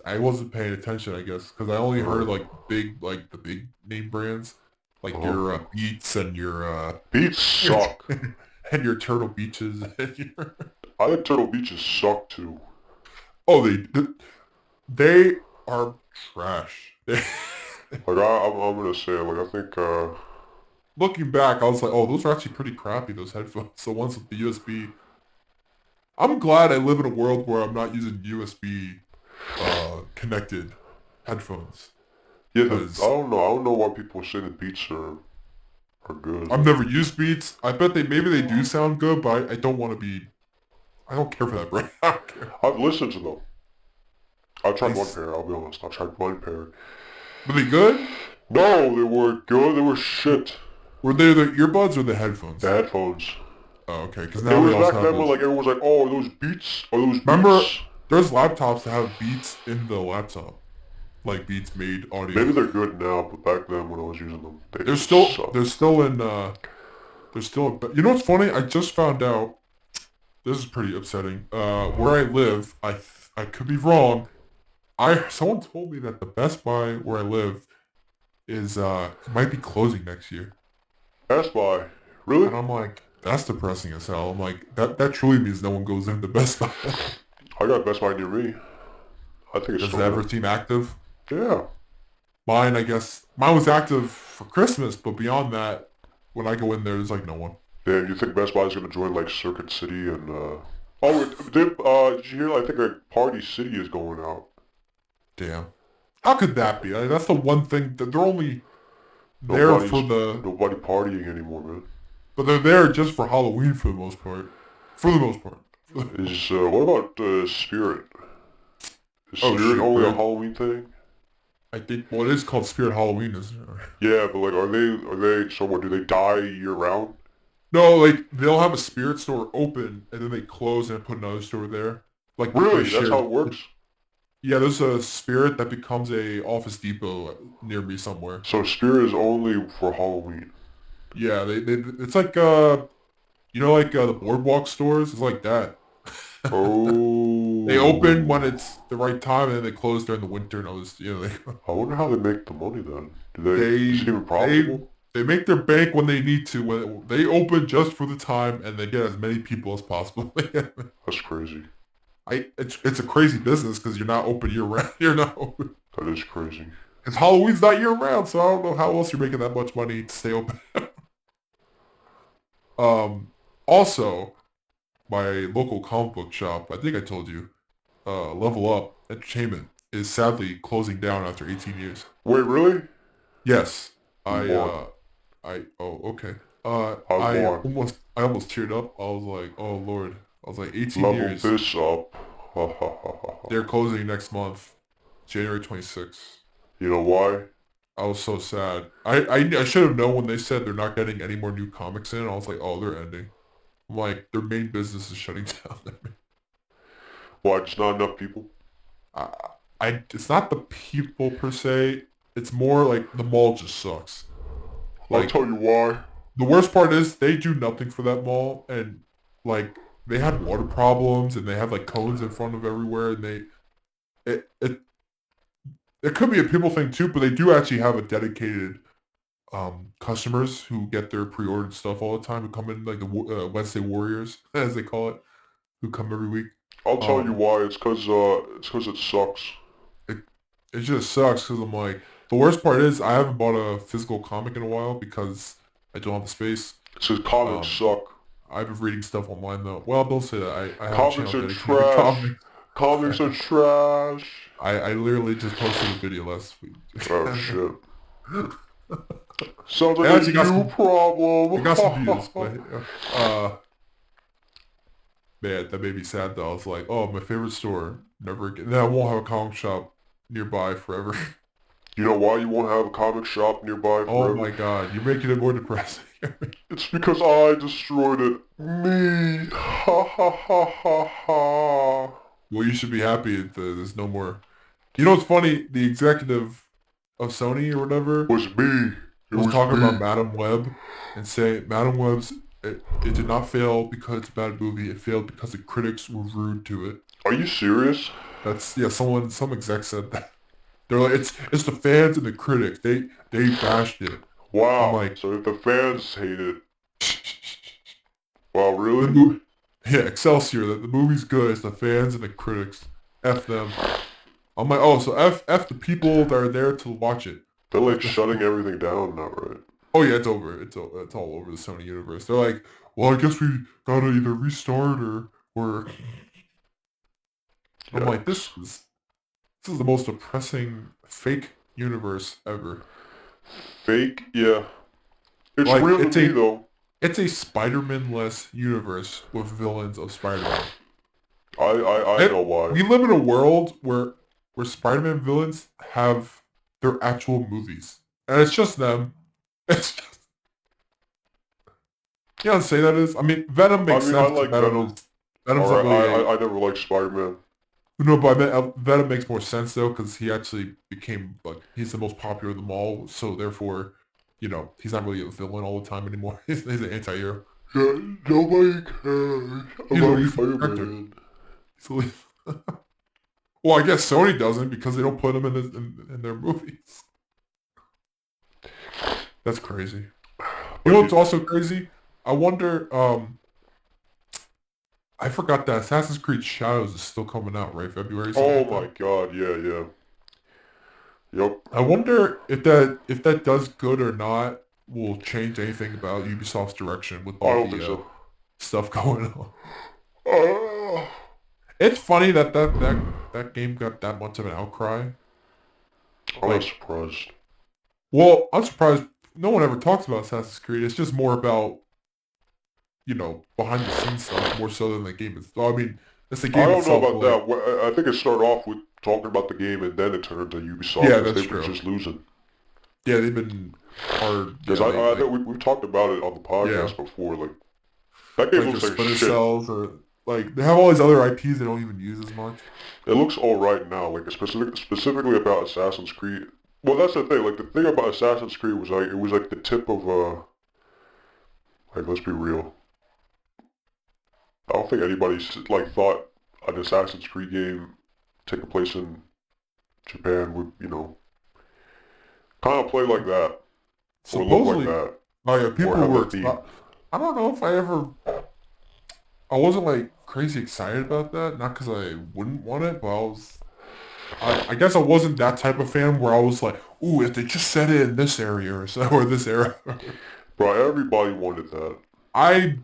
I wasn't paying attention, I guess, because I only heard like the big name brands, like your Oh. Beats and your Beats suck. and your Turtle Beaches and your... I think Turtle Beaches suck too. Oh, they are trash. Like I'm gonna say it, like I think Looking back, I was like, oh, those are actually pretty crappy, those headphones. The ones with the USB. I'm glad I live in a world where I'm not using USB connected headphones. yeah. I 'Cause don't know. I don't know why people say the Beats are good. I've never used Beats. I bet maybe they do sound good, but I don't want to be... I don't care for that brand. I don't care. I've listened to them. I've tried one Nice. pair. I'll be honest. I've tried one pair. Were they good? No, they were good. They were shit. Were they the earbuds or the headphones? The headphones. Oh, okay. Because It now was they also back have then when those. like everyone was like, "Oh, those Beats? Are those Remember, Beats?" there's laptops that have Beats in the laptop. Like Beats made audio. Maybe they're good now, but back then when I was using them, they They're just still, sucked. they're still in, they're still, you know what's funny? I just found out, this is pretty upsetting. Where I live, I could be wrong. Someone told me that the Best Buy where I live is, might be closing next year. Best Buy. Really? And I'm like, that's depressing as hell. I'm like, that truly means no one goes into Best Buy. I got Best Buy near me. I think it's Does it still ever there. seem active? Yeah. Mine, I guess, mine was active for Christmas, but beyond that, when I go in there, there's like no one. Damn, you think Best Buy is gonna join like Circuit City and Oh, did you hear? I think like Party City is going out. Damn. How could that be? That's the one thing that they're only there Nobody's for the... nobody partying anymore, man. But they're there just for Halloween for the most part. For the most part. Is what about Spirit? Is Oh, Spirit shit, only a man. Halloween thing? I think, well, it is called Spirit Halloween, isn't it? Yeah, but like, are they? So what? Do they die year round? No, like they'll have a spirit store open and then they close and put another store there. Like they Really? That's how shared. it works? Yeah, there's a spirit that becomes a Office Depot near me somewhere. So Spirit is only for Halloween. Yeah, they it's like like the boardwalk stores. It's like that. They open when Oh. it's the right time and then they close during the winter. And I was I wonder how they make the money then. Is it they even they profitable? they make their bank when they need to. When they open just for the time and they get as many people as possible. That's crazy. It's a crazy business because you're not open year round. You're not open. That is crazy. Because Halloween's not year round, so I don't know how else you're making that much money to stay open. Also, my local comic book shop, I think I told you, Level Up Entertainment is sadly closing down after 18 years. Wait, really? Yes, You I won. oh okay. I won. I almost teared up. I was like, oh Lord. I was like 18 Level years. this up. Ha ha ha ha ha. They're closing next month, January 26th. You know why? I was so sad. I should have known when they said they're not getting any more new comics in. I was like, oh, they're ending. I'm like, their main business is shutting down. Why? Just not enough people? I, it's not the people per se. It's more like the mall just sucks. I'll Like tell you why. the worst part is they do nothing for that mall, and like they had water problems, and they have like cones in front of everywhere, and it it could be a people thing too, but they do actually have a dedicated customers who get their pre-ordered stuff all the time, who come in like the Wednesday Warriors as they call it, who come every week. I'll tell you Um, why. It's cause it sucks. it it just sucks because I'm like the worst part is I haven't bought a physical comic in a while because I don't have the space. It's cause comics Um, suck. I've been reading stuff online though. Well, don't say that. I have a Comics channel are dedicated to trash. comics. Comics are trash. I literally just posted a video last week. Oh shit. Sounds I like a actually got you some. I problem. got some views, but man, that made me sad though. I was like, oh, my favorite store. Never again. Then I won't have a comic shop nearby forever. You know why you won't have a comic shop nearby Oh my forever? god, you're making it more depressing. It's because I destroyed it. Me. Ha ha ha ha ha. Well, you should be happy that there's no more. You know what's funny? The executive of Sony or whatever Was me. It was was talking about me. Madam Web and saying Madam Web's it did not fail because it's a bad movie. It failed because the critics were rude to it. Are you serious? That's yeah. Some exec said that. They're like it's the fans and the critics. They bashed it. I'm Wow. like So if the fans hate it. Wow, the really? movie. Yeah, Excelsior. That the movie's good. It's the fans and the critics. F them. I'm like, oh, so F the people that are there to watch it. They're F like the, shutting everything down now, right? oh yeah, it's over. It's all over the Sony universe. They're like, well, I guess we gotta either restart or. I'm like, Yikes. this is the most depressing fake universe ever. Fake? Yeah. It's Like real to me though. it's a Spider-Man-less universe with villains of Spider-Man. I know why. We live in a world where Spider-Man villains have their actual movies, and it's just them. It's just, you know how to say that is. I mean, Venom I makes mean, I sense because like Venom. Venom's not Alright, really a I never liked Spider-Man. no, but I meant Venom makes more sense though because he actually became like he's the most popular of them all. So therefore, he's not really a villain all the time anymore. He's an anti-hero. Yeah, nobody cares He's a about lethal character. Spider-Man. He's a lethal. Well, I guess Sony doesn't because they don't put him in their movies. That's crazy. You But know what's you, also crazy? I wonder. I forgot that Assassin's Creed Shadows is still coming out, right? February, something oh like my that. god, yeah, yeah. Yep. I wonder if that does good or not will change anything about Ubisoft's direction with I all don't think the so. stuff going on. Uh, It's funny that game got that much of an outcry. I'm not Like, surprised. well, I'm surprised no one ever talks about Assassin's Creed. It's just more about behind the scenes stuff more so than the game is. Well, I mean, it's the I game don't know itself, about but like, that. I think it started off with talking about the game and then it turned to Ubisoft yeah, because they that's were true. just losing. Yeah, they've been. hard. Because Yeah, I think we've talked about it on the yeah, podcast before. Like that game like their looks like Splinter shit. Cells or like they have all these other IPs they don't even use as much. It looks all right now. Like specifically about Assassin's Creed. Well, that's the thing. Like the thing about Assassin's Creed was like it was like the tip of like let's be real. I don't think anybody like thought an Assassin's Creed game taking place in Japan would kind of play like that or look like Supposedly, that oh yeah, or people have were. that theme. I don't know if I ever. I wasn't like crazy excited about that. Not because I wouldn't want it, but I was. I guess I wasn't that type of fan where I was like, ooh, if they just set it in this area or so or this era. Bro, everybody wanted that. I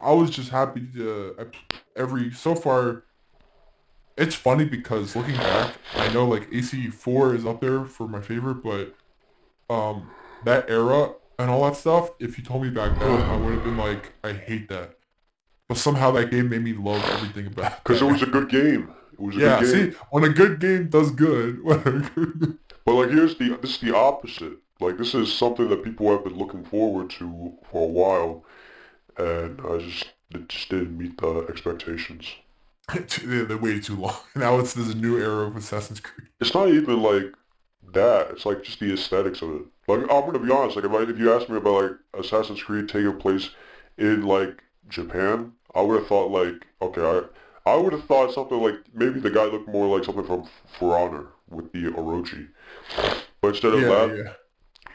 I was just happy to every so far. It's funny because looking back, I know like AC4 is up there for my favorite, but that era and all that stuff, if you told me back then, I would have been like, I hate that. But somehow that game made me love everything about Because that it was a era. good game. It was a good Yeah, see, game. when a good game does good, But like this is the opposite. Like this is something that people have been looking forward to for a while, and it just didn't meet the expectations. they waited too long. Now there's a new era of Assassin's Creed. It's not even like that. It's like just the aesthetics of it. Like I'm gonna be honest. Like if you asked me about like Assassin's Creed taking place in like Japan, I would have thought like okay, I would have thought something like maybe the guy looked more like something from For Honor with the Orochi. But instead of Yeah, that, yeah.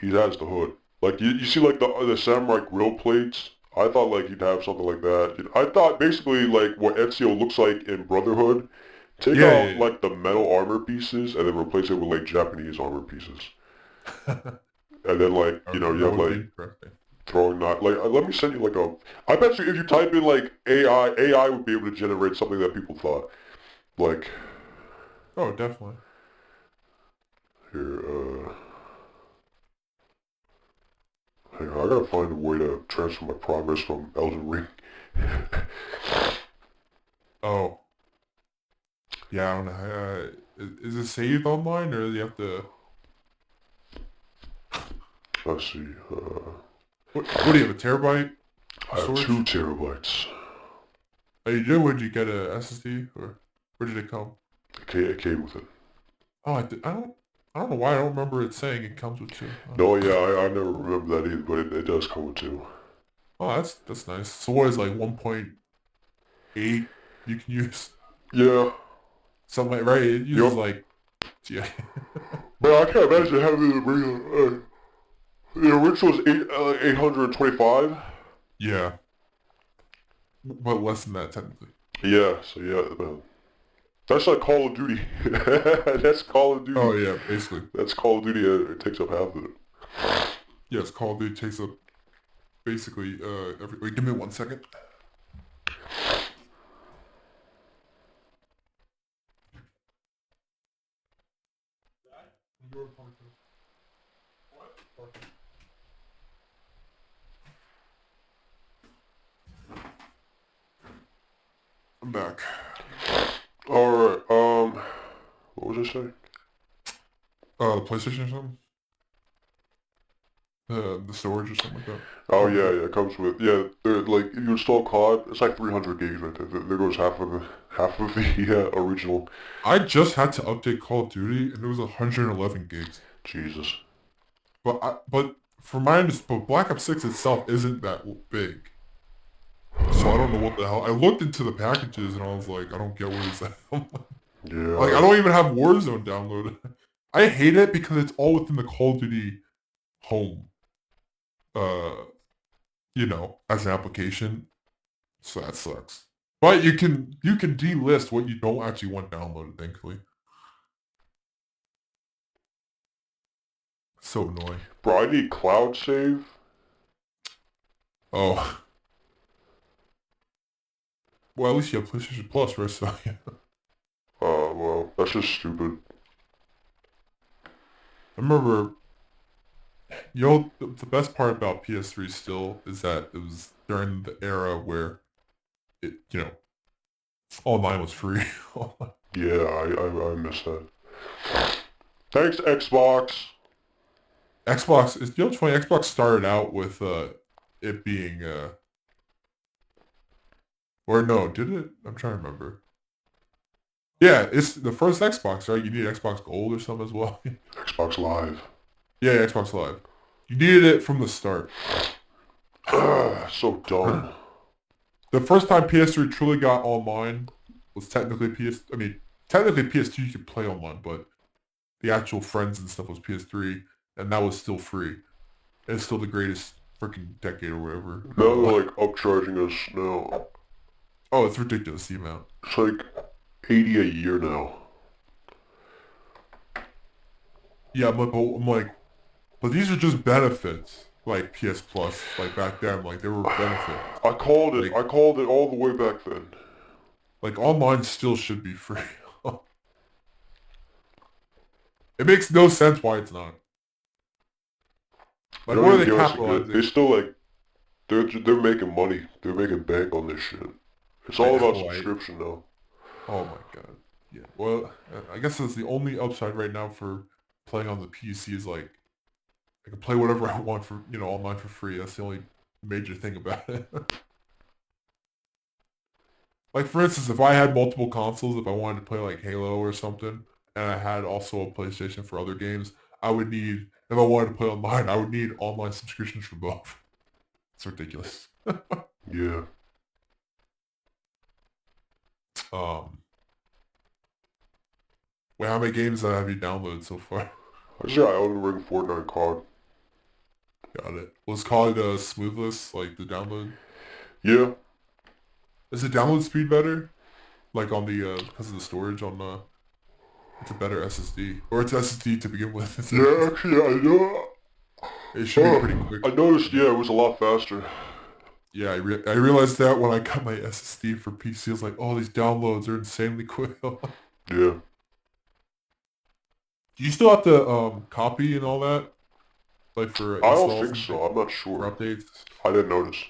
he has the hood. Like you see like the samurai grill plates. I thought like he'd have something like that. I thought basically like what Ezio looks like in Brotherhood. Take Yeah, yeah, out yeah. like the metal armor pieces and then replace it with like Japanese armor pieces. And then like you That have would be like interesting. throwing knife. Like let me send you like a. I bet you if you type in like AI would be able to generate something that people thought. Like Oh, definitely. here, hang on, I gotta find a way to transfer my progress from Elden Ring. Oh, yeah, I don't know. Is it saved online or do you have to? Let's see. What do you have, a terabyte I of have storage? 2 terabytes. Oh, you did? Would you get a SSD or where did it come? It came with it. Oh, I don't know why I don't remember it saying it comes with two. No, yeah, I never remember that either, but it does come with 2. Oh, that's nice. So what is like 1.8 you can use? Yeah, Something like, right? It uses yep. like, yeah. But I can't imagine having the regular. The original was 825. Yeah. But less than that technically. Yeah, so yeah, man. That's like Call of Duty. That's Call of Oh Duty. yeah, basically. That's Call of Duty. It takes up half of it. Yes, Call of Duty takes up basically every. Wait, give me 1 second. I'm back. All right. What was I saying? The PlayStation or something? The storage or something like that. Oh Comes yeah, with. yeah. It comes with like if you install COD, it's like 300 gigs right there. There goes half of the original. I just had to update Call of Duty and it was 111 gigs. Jesus. But for my understanding, but Black Ops 6 itself isn't that big. So I don't know what the hell. I looked into the packages and I was like, I don't get what is that. Like I Yeah. don't even have Warzone downloaded. I hate it because it's all within the Call of Duty home. Uh, as an application. So that sucks. But you can delist what you don't actually want downloaded, thankfully. So annoying. Bro, I need cloud save. Oh. Well, at least you have PlayStation Plus, right? So yeah. Well, that's just stupid. I remember, the best part about PS3 still is that it was during the era where it, online was free. Yeah, I miss that. Thanks, Xbox. Xbox is, you know what's funny? Xbox started out with it being or no, did it? I'm trying to remember. Yeah, it's the first Xbox, right? You need Xbox Gold or something as well. Xbox Live. Yeah, Xbox Live. You needed it from the start. So dumb. The first time PS3 truly got online was technically technically PS2 you could play online, but the actual friends and stuff was PS3, and that was still free. It's still the greatest freaking decade or whatever. Now they're like upcharging us now. Oh, it's ridiculous the amount. It's like 80 a year now. Yeah, but these are just benefits. Like PS Plus, like back then, like they were benefits. I called it. Like, I called it all the way back then. like online still should be free. It makes no sense why it's not. Like, Don't what are even they give us a capitalizing? They still like they're making money. They're making bank on this shit. It's I all about know, right? subscription now. Oh my god. Yeah. Well, I guess that's the only upside right now for playing on the PC is like I can play whatever I want for online for free. That's the only major thing about it. Like for instance, if I had multiple consoles, if I wanted to play like Halo or something, and I had also a PlayStation for other games, I would need if I wanted to play online, I would need online subscriptions for both. It's ridiculous. Yeah. Um, Wait, how many games have you downloaded so far? I just got Elden Ring Fortnite COD. Got it. Was called smoothless, like the download. Yeah. Is the download speed better? Like on the because of the storage on it's a better SSD or it's SSD to begin with. Yeah, actually, I know. It should be pretty quick. I noticed. Yeah, it was a lot faster. Yeah, I realized that when I got my SSD for PC. I was like, oh, these downloads are insanely quick. Do Yeah. you still have to copy and all that, like for I don't installs think and so. I'm not for sure. updates? I didn't notice.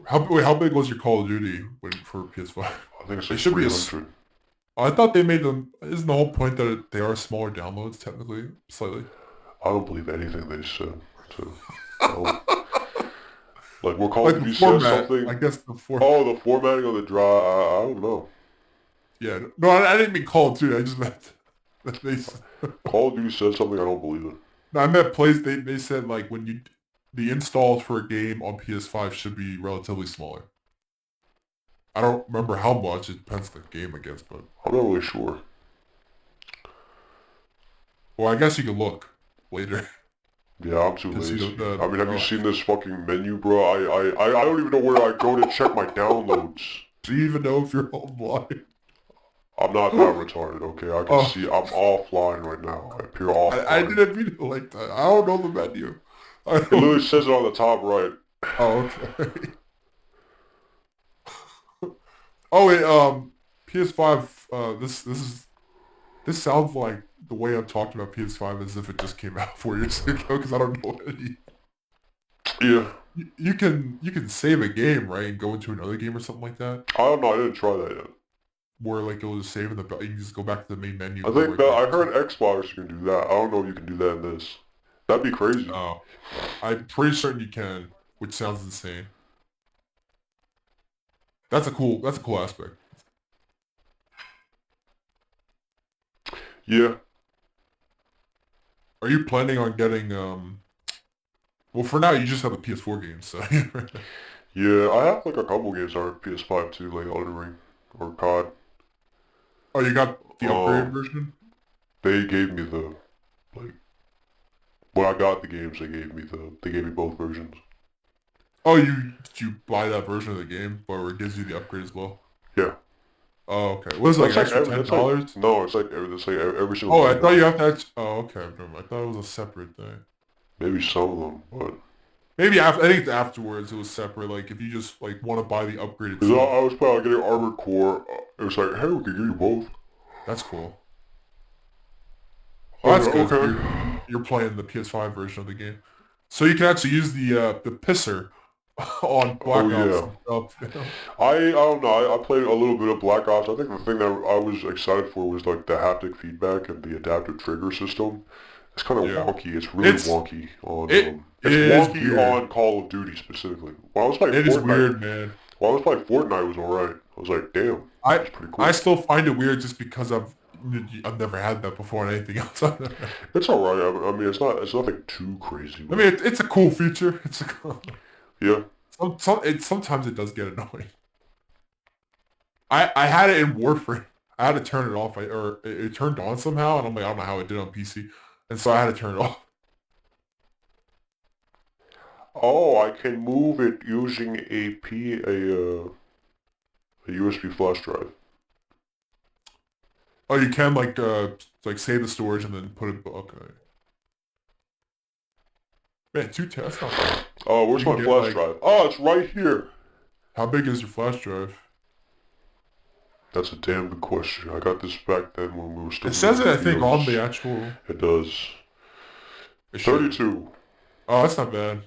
How big was your Call of Duty for PS5? I think it's It like should be 300. I thought they made them. Isn't the whole point that they are smaller downloads technically, slightly? I don't believe anything they said. So, no. Like, what Call Like of the Duty said format, something. I guess the format. Oh, the formatting of the drive. I don't know. Yeah, no, I didn't mean Call of Duty. I just meant that they. Call of Duty said something. I don't believe it. No, I meant plays. They said like when the installs for a game on PS5 should be relatively smaller. I don't remember how much. It depends on the game, I guess. But I'm not really sure. well, I guess you can look later Yeah, I'm too to see lazy. the. I mean, have you seen this fucking menu, bro? I don't even know where I go to check my downloads. Do you even know if you're online? I'm not that retarded, okay? I can Oh, see I'm offline right now. I appear offline. I didn't mean it like that. I don't know the menu. I It literally says it on the top right. Oh, okay. Oh wait, PS5. This sounds like the way I'm talking about PS5 as if it just came out 4 years ago because I don't know any. Yeah. You can save a game right and go into another game or something like that, I don't know. I didn't try that yet. where like it'll just save in the you can just go back to the main menu. I think that I heard Xbox can do that. I don't know if you can do that in this. That'd be crazy. Oh, I'm pretty certain you can, which sounds insane. That's a cool aspect. Yeah. Are you planning on getting Well, for now you just have the PS4 games, so. Yeah, I have like a couple games on PS5 too, like Elden Ring or COD. Oh, you got the upgraded Um, version? they gave me the like when I got the games, they gave me both versions. Oh, did you buy that version of the game, where it gives you the upgrade as well? Yeah. Oh, okay. What is it, like That's like extra every. That's $10? like no. It's like every single Oh, I game thought you now. have to. Oh, okay. Never mind. I thought it was a separate thing. Maybe some of them, but Maybe I think afterwards it was separate. Like if you just like want to buy the upgraded because I stuff, was planning on getting Armored Core. It was like, hey, we can give you both. that's cool. I Well, was that's like, good. okay. You're playing the PS5 version of the game, so you can actually use the pisser on Oh Black Ops yeah. and stuff. You know? I don't know. I played a little bit of Black Ops. I think the thing that I was excited for was like the haptic feedback and the adaptive trigger system. It's kind of Yeah. wonky. It's really It's wonky on it it's is wonky weird. on Call of Duty specifically. While I was playing It is Fortnite, weird, man. while I was playing Fortnite, it was alright. I was like, damn, I that's pretty I cool. still find it weird just because I've never had that before and anything else. It's alright. I mean, it's nothing too crazy. I But mean, it's a cool feature. It's a cool, yeah. sometimes it does get annoying. I had it in Warframe. I had to turn it off, or it turned on somehow, and I'm like, I don't know how it did on PC, and so I had to turn it off. Oh, I can move it using a USB flash drive. Oh, you can like save the storage and then put it. Okay, man, 2 TB. That's not bad. Oh, You where's can my get flash like, drive? Oh, it's right here. how big is your flash drive? That's a damn good question. I got this back then when we were still It says it, making I think, on the videos. actual. It does. It should. 32. Oh, that's not bad.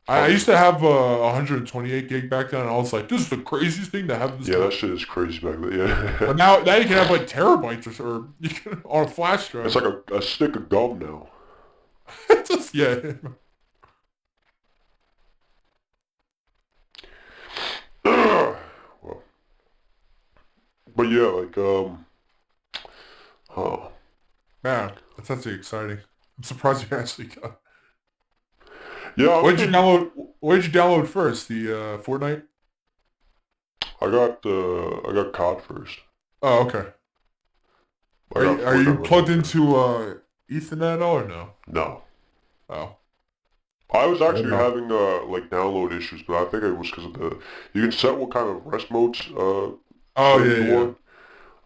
I Um, used to have 128 gig back then, and I was like, this is the craziest thing to have this yeah, that much. shit is crazy back then. But Yeah. now you can have like terabytes or you can on a flash It's drive. like a stick of gum now. It's just, yeah. Well, but yeah, like, huh. Man, that's actually exciting. I'm surprised you actually got. Yeah, I What was did you pretty, download? What did you download first? The Fortnite? I got COD first. Oh, okay. I got Are you Fortnite right plugged after. into Ethernet at all or no? No. Oh, I was fair actually enough. having, like, download issues, but I think it was because of you can set what kind of rest modes, Oh setting yeah, you yeah. want.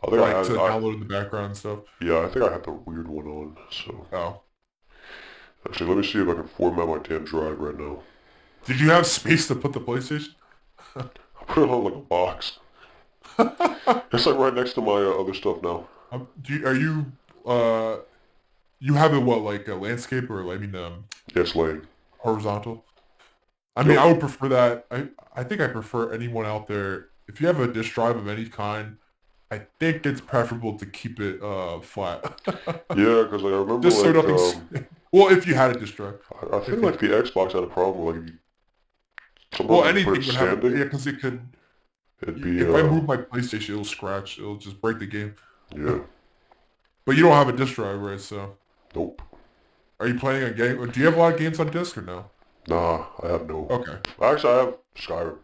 I think Like to download in the background and stuff. yeah, I think I had the weird one on, so. Oh, Actually, let me see if I can format my damn drive right now. did you have space to put the PlayStation? I put it on like a box. It's like right next to my other stuff now. Are you you have it what, like a landscape, or I mean Yes, laying. horizontal? I mean, Yep. I would prefer that. I think I prefer anyone out there. If you have a disk drive of any kind, I think it's preferable to keep it flat. Yeah, because like I remember Just so like nothing's. Well, if you had a disk drive, I if think you like the Xbox had a problem. Like if you, sometimes well, if you put it anything would have a, standing, yeah, because it could. it'd be If I move my PlayStation, it'll scratch. It'll just break the game. yeah. But you don't have a disk drive, right? So, Nope. are you playing a game? Or do you have a lot of games on disk or no? Nah, I have no. Okay, Actually, I have Skyrim.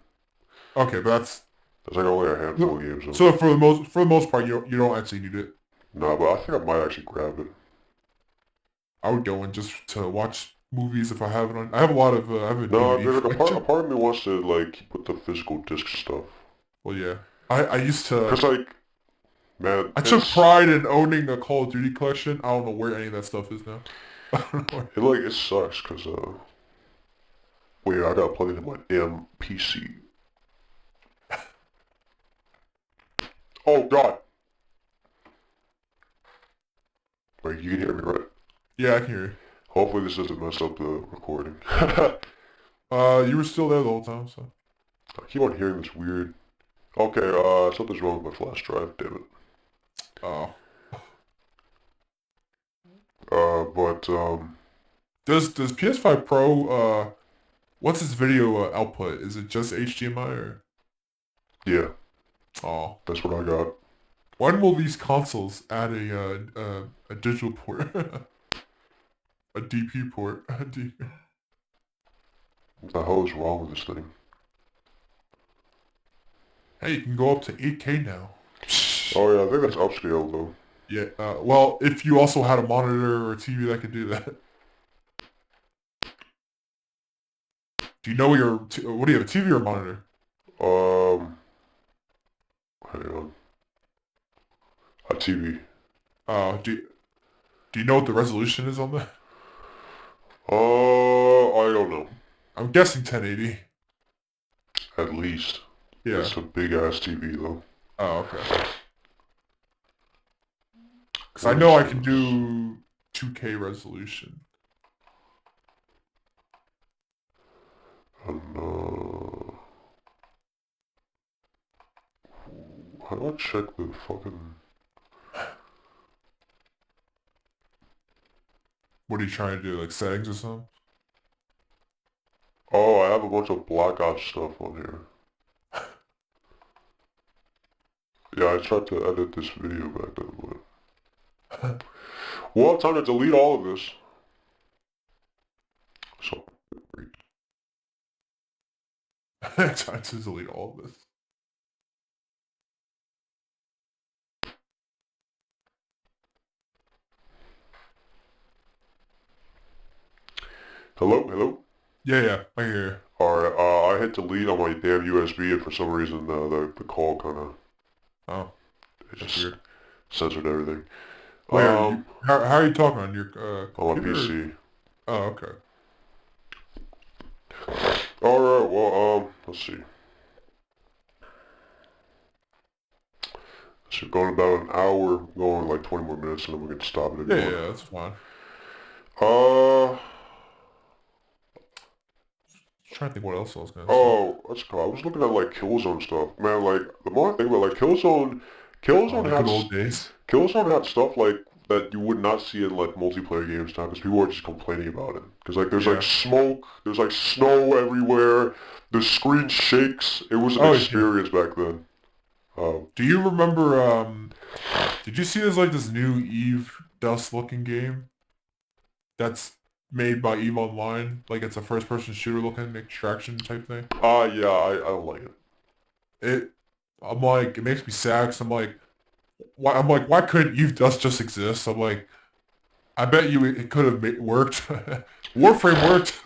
okay, but that's There's like only a handful of games though. so for the most part, you don't actually need it. Nah, but I think I might actually grab it. I would go in just to watch movies if I have it on. I have a lot of I have a No, DVD there's like a collection. part of me wants to like put the physical disc stuff. Well, yeah, I used to. Cause like, man, I took it's pride in owning a Call of Duty collection. I don't know where any of that stuff is now. I don't know. it like it sucks. Cause wait, I gotta plug it in my damn PC. Oh God. Wait, you can hear me, right? Yeah, I can hear you. Hopefully this doesn't mess up the recording. You were still there the whole time, so. I keep on hearing this weird. Okay, something's wrong with my flash drive. Damn it. Oh. But Does PS5 Pro what's its video output? Is it just HDMI or? yeah, Oh. that's what I got. When will these consoles add a digital port? A DP port? A DP. What the hell is wrong with this thing? Hey, you can go up to 8K now. Oh yeah, I think that's upscale though. Yeah, well, if you also had a monitor or a TV that could do that. Do you know what do you have, a TV or a monitor? Um, hang on. A TV. Do you know what the resolution is on that? I don't know. I'm guessing 1080. At least. Yeah. It's a big ass TV though. Oh, okay. Because I What know is I can this? do 2K resolution. And, how do I check the fucking... What are you trying to do? Like settings or something? Oh, I have a bunch of Black Ops stuff on here. Yeah, I tried to edit this video back then, but... Well, time to delete all of this. So... Trying to delete all of this. Hello? Hello? Yeah, I hear you. Alright, I hit delete on my damn USB and for some reason the call kinda... Oh, It that's just weird. censored everything. Wait, are you? How are you talking on your On my computer? PC. Oh, okay. Alright, well, let's see. So going about an hour, going like 20 more minutes, and then we can stop it if you want. Yeah, that's fine. Uh, Trying to think what else I was gonna say. oh, let's go. I was looking at like Killzone stuff. Man, like, the more I think about like Oh, Killzone the had, good old days. Killzone had stuff like that you would not see in like multiplayer games now because people are just complaining about it. Because like there's like Yeah. smoke, there's like snow everywhere, the screen shakes. It was an Oh yeah. experience back then. Do you remember? Did you see there's like this new Eve Dust looking game that's made by Eve Online? Like it's a first person shooter looking extraction type thing. Yeah, I don't like it. It. I'm like, it makes me sad 'cause I'm like, why? I'm like, why couldn't Eve Dust just exist? I'm like, I bet you it could have worked. Warframe worked.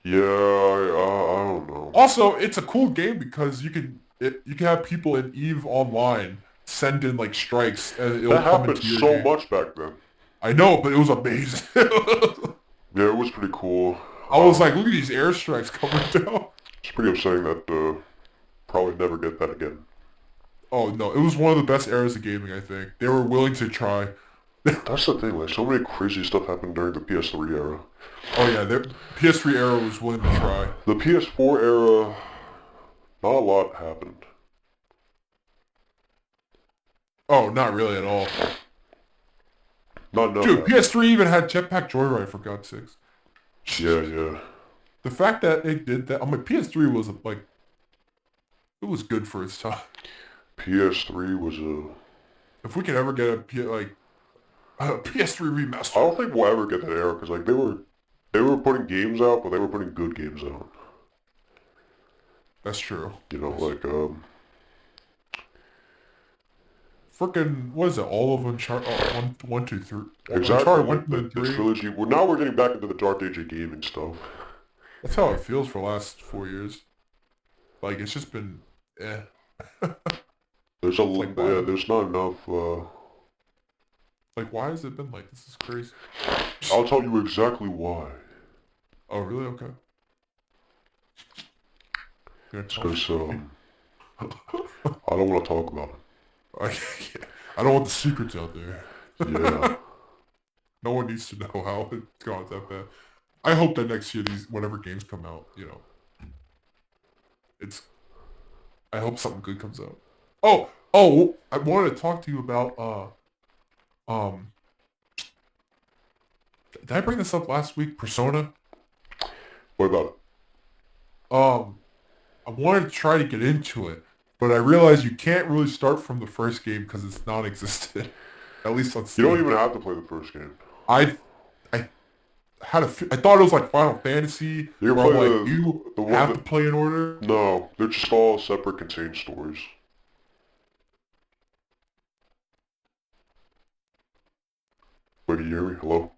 Yeah, I don't know. Also, it's a cool game because you can have people in Eve Online send in like strikes and it'll That come happened into your so game. much back then. I know, but it was amazing. Yeah, it was pretty cool. I was like, look at these airstrikes coming down. It's pretty upsetting that probably never get that again. Oh no, it was one of the best eras of gaming. I think they were willing to try. That's the thing, like so many crazy stuff happened during the PS3 era. Oh yeah, their PS3 era was willing to try. The PS4 era, not a lot happened. Oh, not really at all. Not enough Dude, happened. PS3 even had Jetpack Joyride for God's sakes. Yeah, yeah. The fact that it did that, I mean, PS3 was like, it was good for its time. PS3 was a... If we could ever get a PS3 I remaster. don't think we'll ever get that era, because like they were putting games out, but they were putting good games out. That's true. You know, That's like, freaking, what is it? All of Uncharted, one, two, three. exactly, Uncharted 1, like 2, and the 3. trilogy. Well, now we're getting back into the dark age of gaming stuff. That's how it feels for the last 4 years. Like, it's just been, eh. There's a, like, yeah, there's not enough, like, why has it been like, this is crazy. I'll tell you exactly why. Oh, really? Okay. It's because, I don't want to talk about I don't want the secrets out there. it. Yeah. No one needs to know how it's gone that bad. I hope that next year, whatever games come out, it's, I hope something good comes out. Oh, I wanted to talk to you about, um, did I bring this up last week? Persona? What about it? I wanted to try to get into it, but I realized you can't really start from the first game because it's non-existent. At least on You Steam. don't even have to play the first game. I had I thought it was like Final Fantasy, You can where I'm play like, you the one have to that... play in order. No, they're just all separate contained stories. Wait, can you hear me? Hello?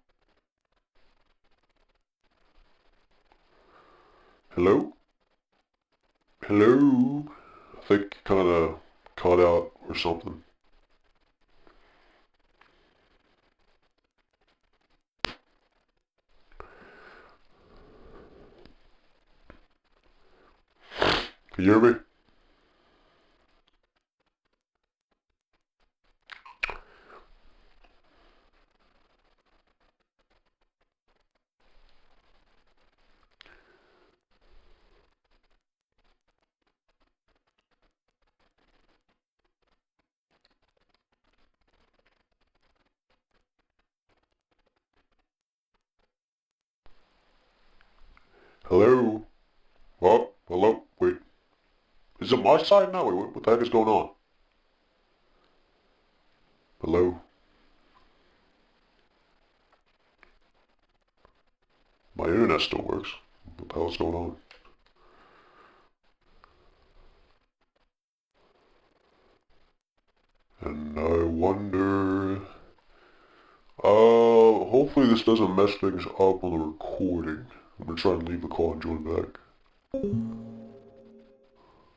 Hello? Hello? I think kind of cut out or something. Can you hear me? Hello? Oh, hello? Wait. Is it my side now? Wait, what the heck is going on? Hello? My internet still works. What the hell's going on? And I wonder... hopefully this doesn't mess things up on the recording. I'm gonna try and leave the call and join back.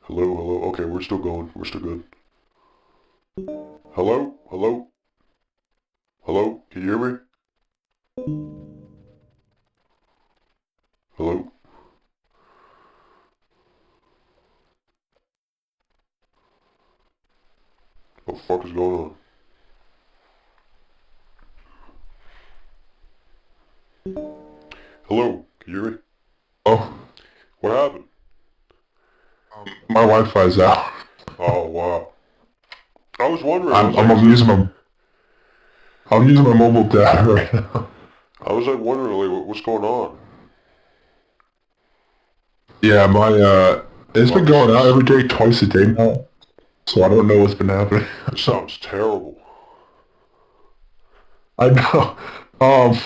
Hello, hello. Okay, we're still going. We're still good. Hello? Hello? Hello? Can you hear me? Hello? What the fuck is going on? Hello? Can you hear me? Oh, What happened? my Wi-Fi's out. Oh, wow. I was wondering. I'm using my mobile data right now. I was like wondering, like, what's going on? Yeah, it's been going out every day, twice a day now. So I don't know what's been happening. This sounds terrible. I know. Um,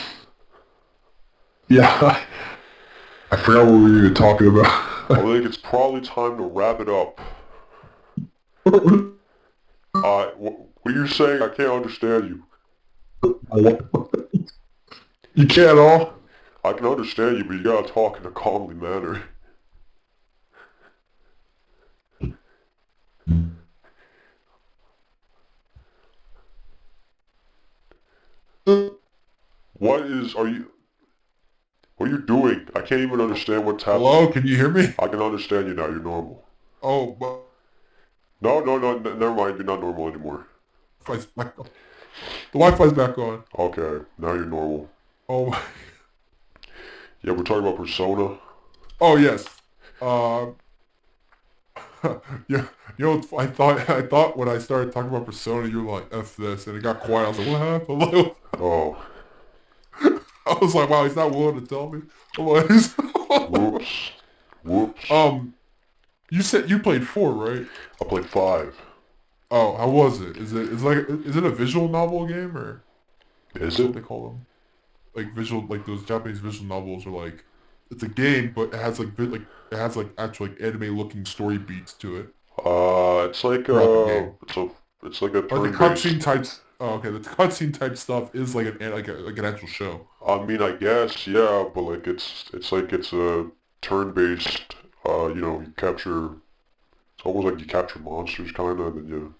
yeah, I forgot what we were talking about. I think it's probably time to wrap it up. What are you saying? I can't understand you. You can't at all? I can understand you, but you gotta talk in a calmly manner. What are you doing? I can't even understand what's happening. Hello, can you hear me? I can understand you now, you're normal. Oh, but No, never mind, you're not normal anymore. Wi-Fi's back on. The Wi-Fi's back on. Okay, now you're normal. Oh my. Yeah, we're talking about Persona. Oh yes. Yeah, I thought when I started talking about Persona, you were like, F this, and it got quiet. I was like, what happened? Oh, I was like, wow, he's not willing to tell me. I'm like, whoops. Whoops. You said you played 4, right? I played 5. Oh, how was it? Is it a visual novel game, or Is that's what it? they call them? Like visual, like those Japanese visual novels are like, it's a game, but it has like actual like anime looking story beats to it It's like, throughout the game. it's like a Like the turn-based... cutscene types. Oh, okay. The cutscene type stuff is like an actual show. I mean, I guess, yeah, but like it's a turn-based, you capture, it's almost like you capture monsters kinda, and then you...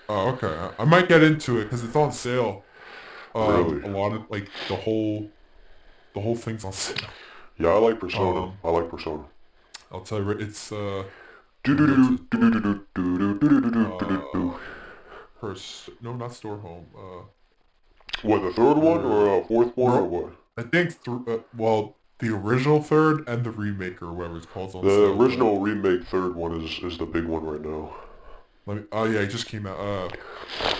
Oh, okay. I might get into it because it's on sale. Really? A lot of like the whole thing's on sale. Yeah, I like Persona. Um, I like Persona. I'll tell you, it's Do let me do go do to the do store. do do do do do do do do do do. No, not store home. What, the third one Per, or fourth one or what? I think well, the original third and the remake or whatever it's called is on The sale. But original remake third one is the big one right now. let me. Oh yeah, it just came out.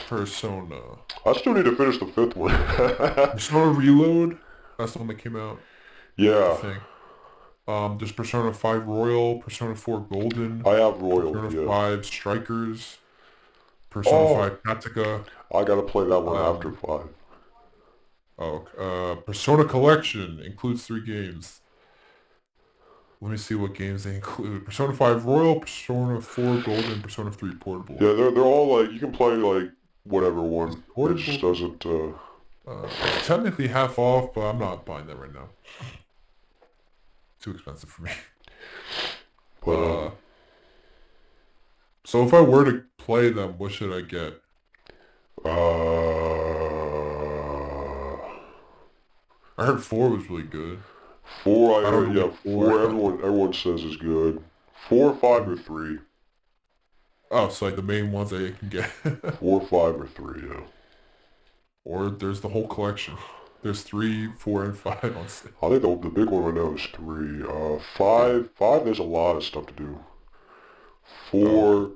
Persona. I still need to finish the fifth one. Persona Reload. That's the one that came out, I Yeah, think. There's Persona 5 Royal, Persona 4 Golden, I have Royal. Persona Yeah. 5 Strikers, Persona Oh, 5 Tactica, I gotta play that one after um, 5. Persona Collection includes 3 games. Let me see what games they include. Persona 5 Royal, Persona 4 Golden, Persona 3 Portable. Yeah, they're all like you can play like whatever Is one. it It just portable? doesn't. It's technically half off, but I'm not buying that right now. Too expensive for me. But Uh, so if I were to play them, what should I get? uh, I heard 4 was really good. 4. I I don't heard. know Yeah, what 4. 4. Everyone says is good. 4, 5, or 3. Oh, so like the main ones that you can get. 4, 5, or 3. Yeah. Or there's the whole collection. There's 3, 4, and 5 on sale. I think the big one right now is 3. Yeah. 5. There's a lot of stuff to do. Oh, okay. 4.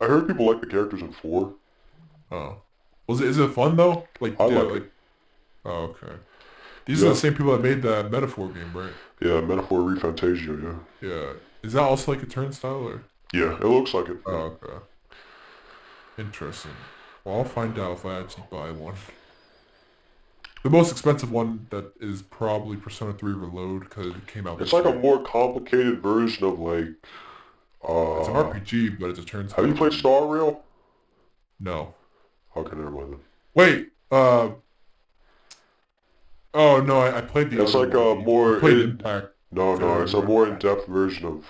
I heard people like the characters in 4. Oh. Is it fun though? Like, I yeah, like it. like, oh, okay. These are the Yeah. same people that made that Metaphor game, right? Yeah, Metaphor Refantasia, yeah. Yeah. Is that also like a turnstile or? Yeah, it looks like it, yeah. Oh, okay. Interesting. Well, I'll find out if I actually buy one. The most expensive one that is probably Persona 3 Reload because it came out It's this like a year. more complicated version of like, It's an RPG, but it's a have turnstile you played RPG. Star Rail? No. Okay, never mind then. Wait. Oh no, I played the It's other like one. a I more played Impact. no, it's a Or more Impact. in-depth version of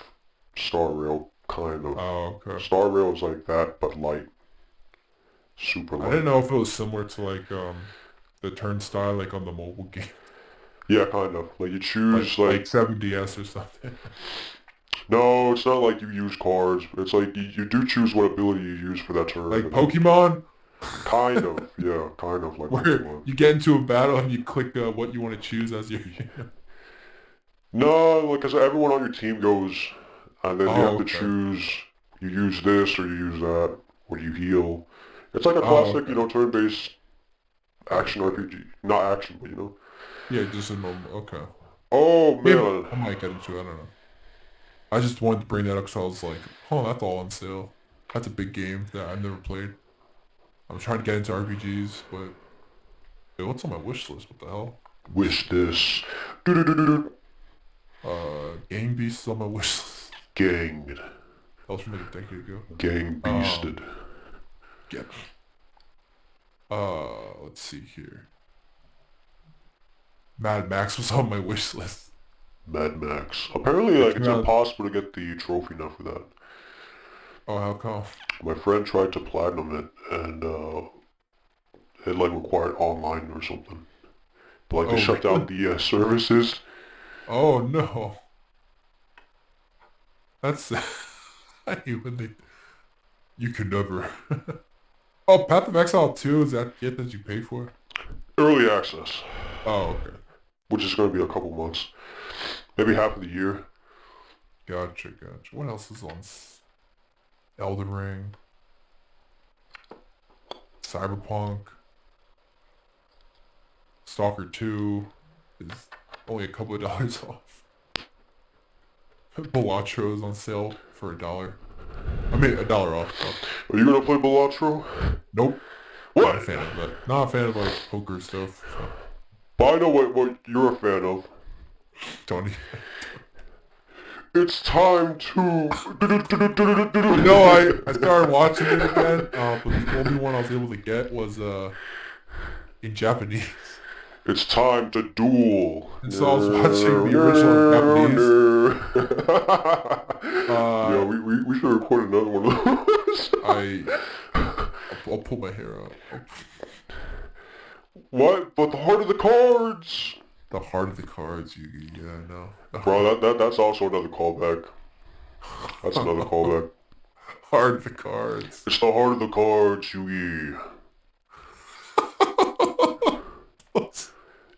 Star Rail, kind of. Oh, okay. Star Rail is like that, but light. Super I didn't light. know if it was similar to like the turnstile like on the mobile game, Yeah, kind of. Like you choose like like 7DS or something. no, it's not like you use cards. It's like you do choose what ability you use for that turn. Like And then Pokemon, kind of, yeah, kind of like where Pokemon. you get into a battle and you click what you want to choose as your. No, like, cause everyone on your team goes, and then you have Oh, to okay. choose. You use this or you use that, or you heal. It's like a Oh, classic, okay. turn-based Got it, action got it. RPG. Not action, but Yeah, just a normal. Okay. Oh Maybe man, I might get into it. I don't know. I just wanted to bring that up because I was like, oh, that's all on sale. That's a big game that I've never played. I'm trying to get into RPGs, but hey, what's on my wish list? What the hell? Let me wish see. this. Do-do-do-do-do. Gang Beasts is on my wish list. Ganged. That was from like a decade ago. Gang Um, beasted. get. Let's see here. Mad Max was on my wish list. Mad Max. Apparently, It like, came it's out. impossible to get the trophy now for that. Oh, how come? My friend tried to platinum it, and it like required online or something. But like they Oh, shut down really? the services. Oh no. That's. I hate when they. You could never. Oh, Path of Exile 2 is that yet that you pay for? Early access, Oh, okay. which is going to be a couple months, maybe half of the year. Gotcha, gotcha. What else is on? Elden Ring, Cyberpunk, Stalker 2 is only a couple of dollars off. Balatro is on sale for $1. I mean, $1 off. Oh, Are you going to play Balatro? nope. Not a What? fan of that. Not a fan of like poker stuff. So But I know what you're a fan of. don't. It's time to. You know, I started watching it again, but the only one I was able to get was in Japanese. It's time to duel. And so I was watching the original in Japanese. Yeah, Uh, we should record another one of those. I'll pull my hair out. What? But the heart of the cards. The heart of the cards, you yeah, I know. Bro, that's also another callback. That's another callback. Heart of the cards. It's the heart of the cards, Yugi.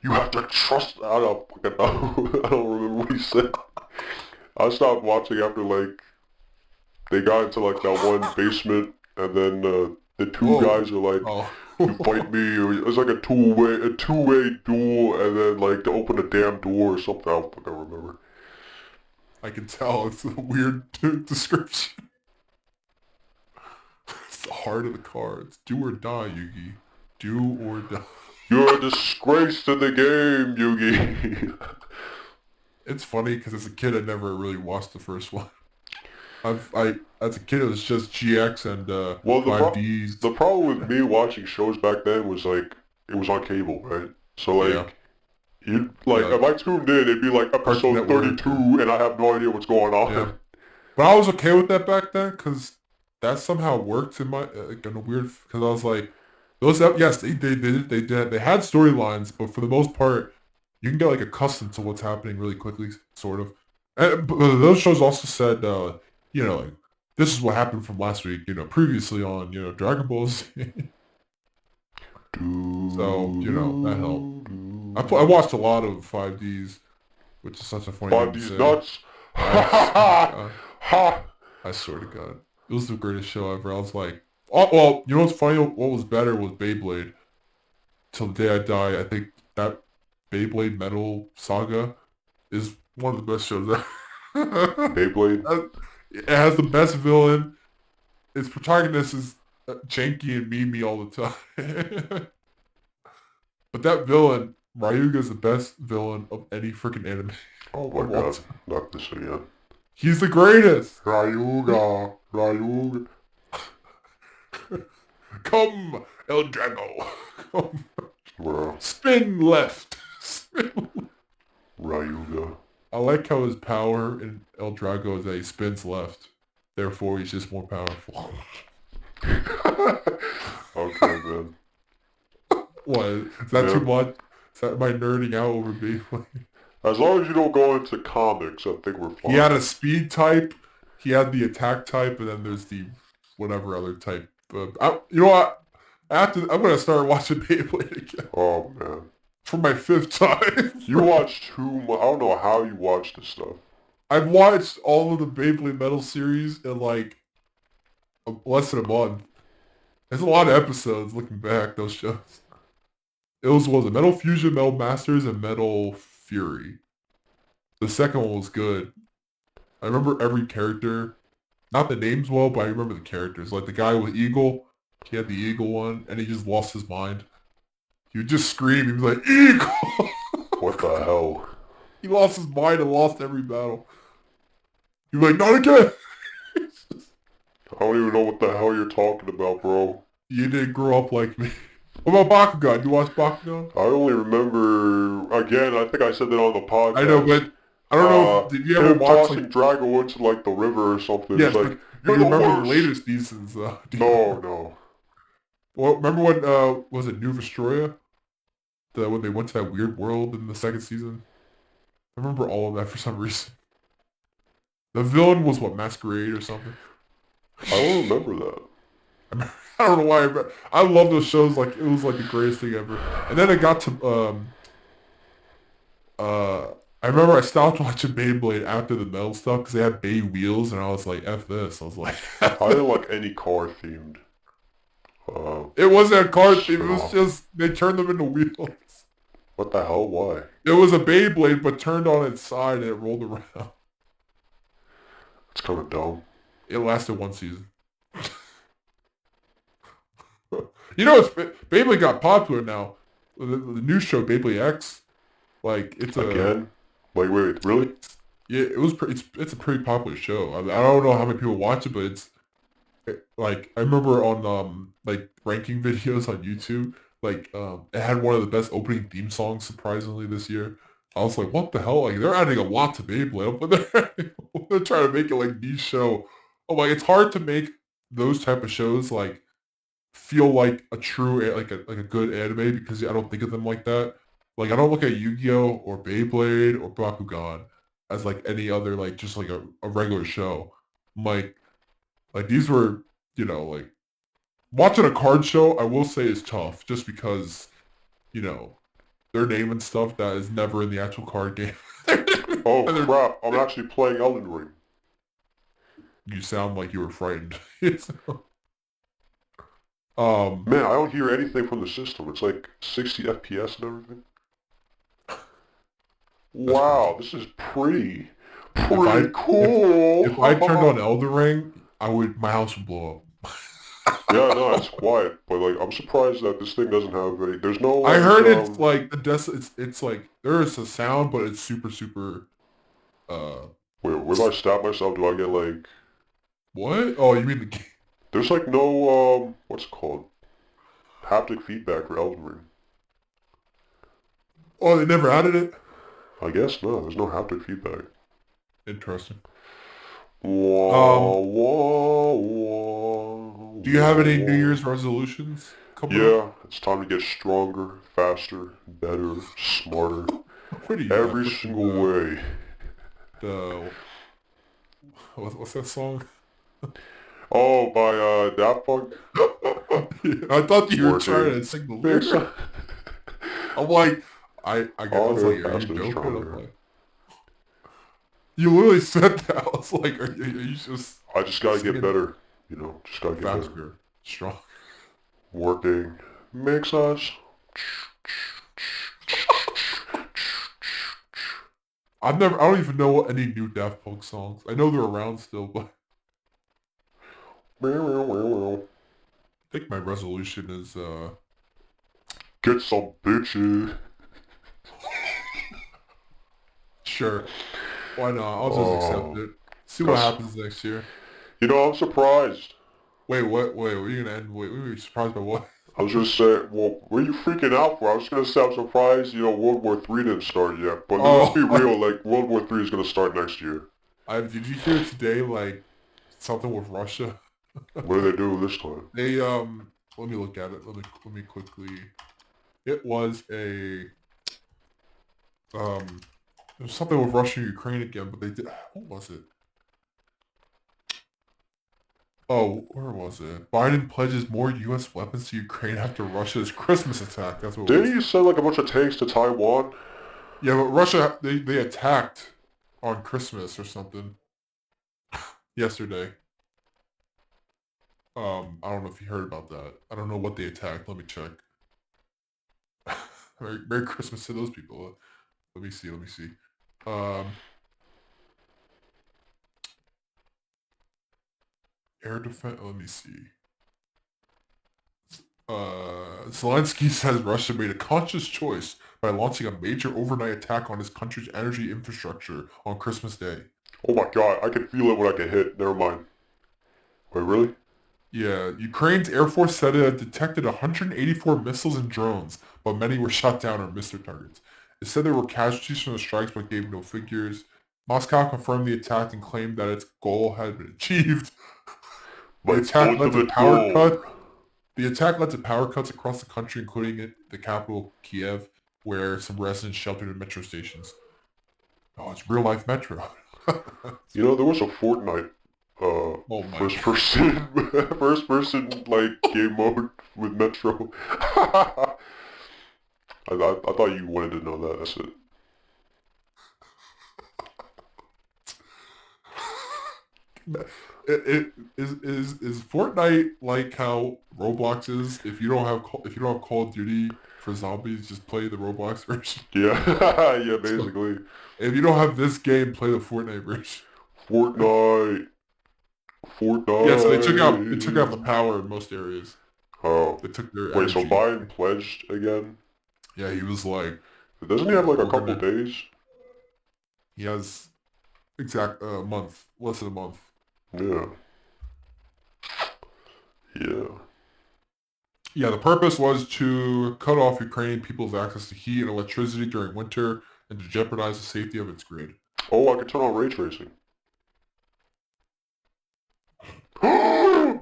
You have to trust. I don't fucking know. I don't remember what he said. I stopped watching after like they got into like that one basement, and then the two Whoa. guys are like, Oh. "You fight me," or it's like a two-way duel, and then like to open a damn door or something. I don't fucking remember. I can tell it's a weird description. It's the heart of the cards. Do or die, Yugi. Do or die. You're a disgrace to the game, Yugi. It's funny because as a kid I never really watched the first one. As a kid it was just GX and Well, 5Ds. the problem with me watching shows back then was like it was on cable, right? So Yeah. like you like Yeah. if I tuned in, it'd be like Cartoon episode Network. 32, and I have no idea what's going on. Yeah. But I was okay with that back then because that somehow worked in my in a weird because I was like yes they had storylines but for the most part you can get like accustomed to what's happening really quickly sort of but those shows also said like this is what happened from last week previously on Dragon Ball Z. So that helped. I watched a lot of 5Ds, which is such a funny thing Find to these say. nuts. Ha ha ha. I swear to God. It was the greatest show ever. I was like, oh, well, you know what's funny? What was better was Beyblade. Till the day I die, I think that Beyblade Metal Saga is one of the best shows ever. Beyblade? It has the best villain. Its protagonist is janky and memey all the time. But that villain, Ryuga, is the best villain of any freaking anime. Oh my god, not this again. He's the greatest. Ryuga, Ryuga. Come, El Drago. Come. Bro, Spin left. Spin. Ryuga. I like how his power in El Drago is that he spins left. Therefore, he's just more powerful. Okay, man. What? Is that too much? Is that my nerding out over Beyblade? As long as you don't go into comics, I think we're fine. He had a speed type, he had the attack type, and then there's the whatever other type. You know what? I'm gonna start watching Beyblade again. Oh man. For my 5th time. You watch too much. I don't know how you watch this stuff. I've watched all of the Beyblade Metal series in like less than a month. There's a lot of episodes looking back, those shows. It was Metal Fusion, Metal Masters, and Metal Fury. The second one was good. I remember every character. Not the names well, but I remember the characters. Like the guy with Eagle, he had the Eagle one, and he just lost his mind. He would just scream, he was like, Eagle! What the hell? He lost his mind and lost every battle. He was like, not again! I don't even know what the hell you're talking about, bro. You didn't grow up like me. What about Bakugan? You watch Bakugan? I only remember, again, I think I said that on the podcast. I know, but I don't know. Did you ever watch tossing Drago into like the river or something? Yes, it's like, but you remember the later seasons? No. Well, remember when was it New Vestroya? When they went to that weird world in the second season? I remember all of that for some reason. The villain was what, Masquerade or something? I don't remember that. I don't know why. I love those shows. Like it was like the greatest thing ever. And then it got to I remember I stopped watching Beyblade after the metal stuff because they had Bay wheels, and I was like, F this. I was like, I didn't like any car themed. It wasn't a car theme. It was just they turned them into wheels. What the hell? Why? It was a Beyblade, but turned on its side and it rolled around. It's kind of dumb. It lasted 1 season. You know, Beyblade got popular now. The new show, Beyblade X, like it's again. Wait, really? Yeah, it was. It's a pretty popular show. I don't know how many people watch it, but like I remember on like ranking videos on YouTube, like it had one of the best opening theme songs surprisingly this year. I was like, what the hell? Like they're adding a lot to Beyblade, but they're trying to make it like niche show. Oh, like it's hard to make those type of shows like feel like a true like a good anime because I don't think of them like that. Like I don't look at Yu-Gi-Oh or Beyblade or Bakugan as like any other like just like a regular show. I'm like these were, you know, like watching a card show I will say is tough just because, you know, their name and stuff that is never in the actual card game. Oh crap, I'm actually playing Elden Ring. You sound like you were frightened. Man, I don't hear anything from the system. It's like 60 FPS and everything. Wow, this is pretty cool. If I turned on Elden Ring, my house would blow up. Yeah, no, it's quiet, but like I'm surprised that this thing doesn't have any. There's no. I heard it's like it's like there is a sound, but it's super. Wait, if I stab myself, do I get like? What? Oh, you mean the game? There's like no what's it called? Haptic feedback for Elden Ring. Oh, they never added it? I guess no. There's no haptic feedback. Interesting. Whoa. Do you have any New Year's resolutions coming up? It's time to get stronger, faster, better, smarter. Every single way. What's that song? Oh, by Daft Punk? I thought you were trying to sing the lyrics. I'm like, I was like, are you joking? I'm like, you literally said that. I was like, are you just... I just gotta get better. You know, just gotta get faster, better. Strong. Working makes us... I don't even know any new Daft Punk songs. I know they're around still, but Meow. I think my resolution is, Get some bitches. sure. Why not? I'll just accept Oh, it. See what cause happens next year. I'm surprised. Wait, what? Wait, what are you gonna end? Wait, were you surprised by what? I was gonna say, well, what are you freaking out for? I was gonna say I'm surprised, World War III didn't start yet. But let's be Oh, real, like, World War III is gonna start next year. did you hear today, like, something with Russia? What are they doing this time? They, let me look at it. Let me quickly. It was um, it was something with Russia and Ukraine again, but they did, what was it? Oh, where was it? Biden pledges more U.S. weapons to Ukraine after Russia's Christmas attack. That's what it Didn't was. he send like a bunch of tanks to Taiwan? Yeah, but Russia, they attacked on Christmas or something yesterday. I don't know if you heard about that. I don't know what they attacked. Let me check. Merry Christmas to those people. Let me see. Let me see. Um, air defense. Let me see. Zelensky says Russia made a conscious choice by launching a major overnight attack on his country's energy infrastructure on Christmas Day. Oh my god, I can feel it when I get hit. Never mind. Wait, really? Yeah, Ukraine's Air Force said it had detected 184 missiles and drones, but many were shot down or missed their targets. It said there were casualties from the strikes, but gave no figures. Moscow confirmed the attack and claimed that its goal had been achieved. The My attack led to ultimate power goal. cuts. The attack led to power cuts across the country, including the capital, Kiev, where some residents sheltered in metro stations. Oh, it's real life metro. There was a Fortnite, Oh my first god. person, first person, like, game mode with Metro. I thought you wanted to know that, that's it. Is Fortnite like how Roblox is? If you don't have Call of Duty for zombies, just play the Roblox version. Yeah, yeah, So basically. if you don't have this game, play the Fortnite version. Fortnite. Yeah, so they took out the Fortnite. power in most areas. Oh. They took their Wait, so energy. Biden pledged again? Yeah, he was like, Doesn't he have like a we're couple gonna. days? He has exact month, less than a month. Yeah. Yeah. Yeah, the purpose was to cut off Ukrainian people's access to heat and electricity during winter and to jeopardize the safety of its grid. Oh, I can turn on ray tracing. Oh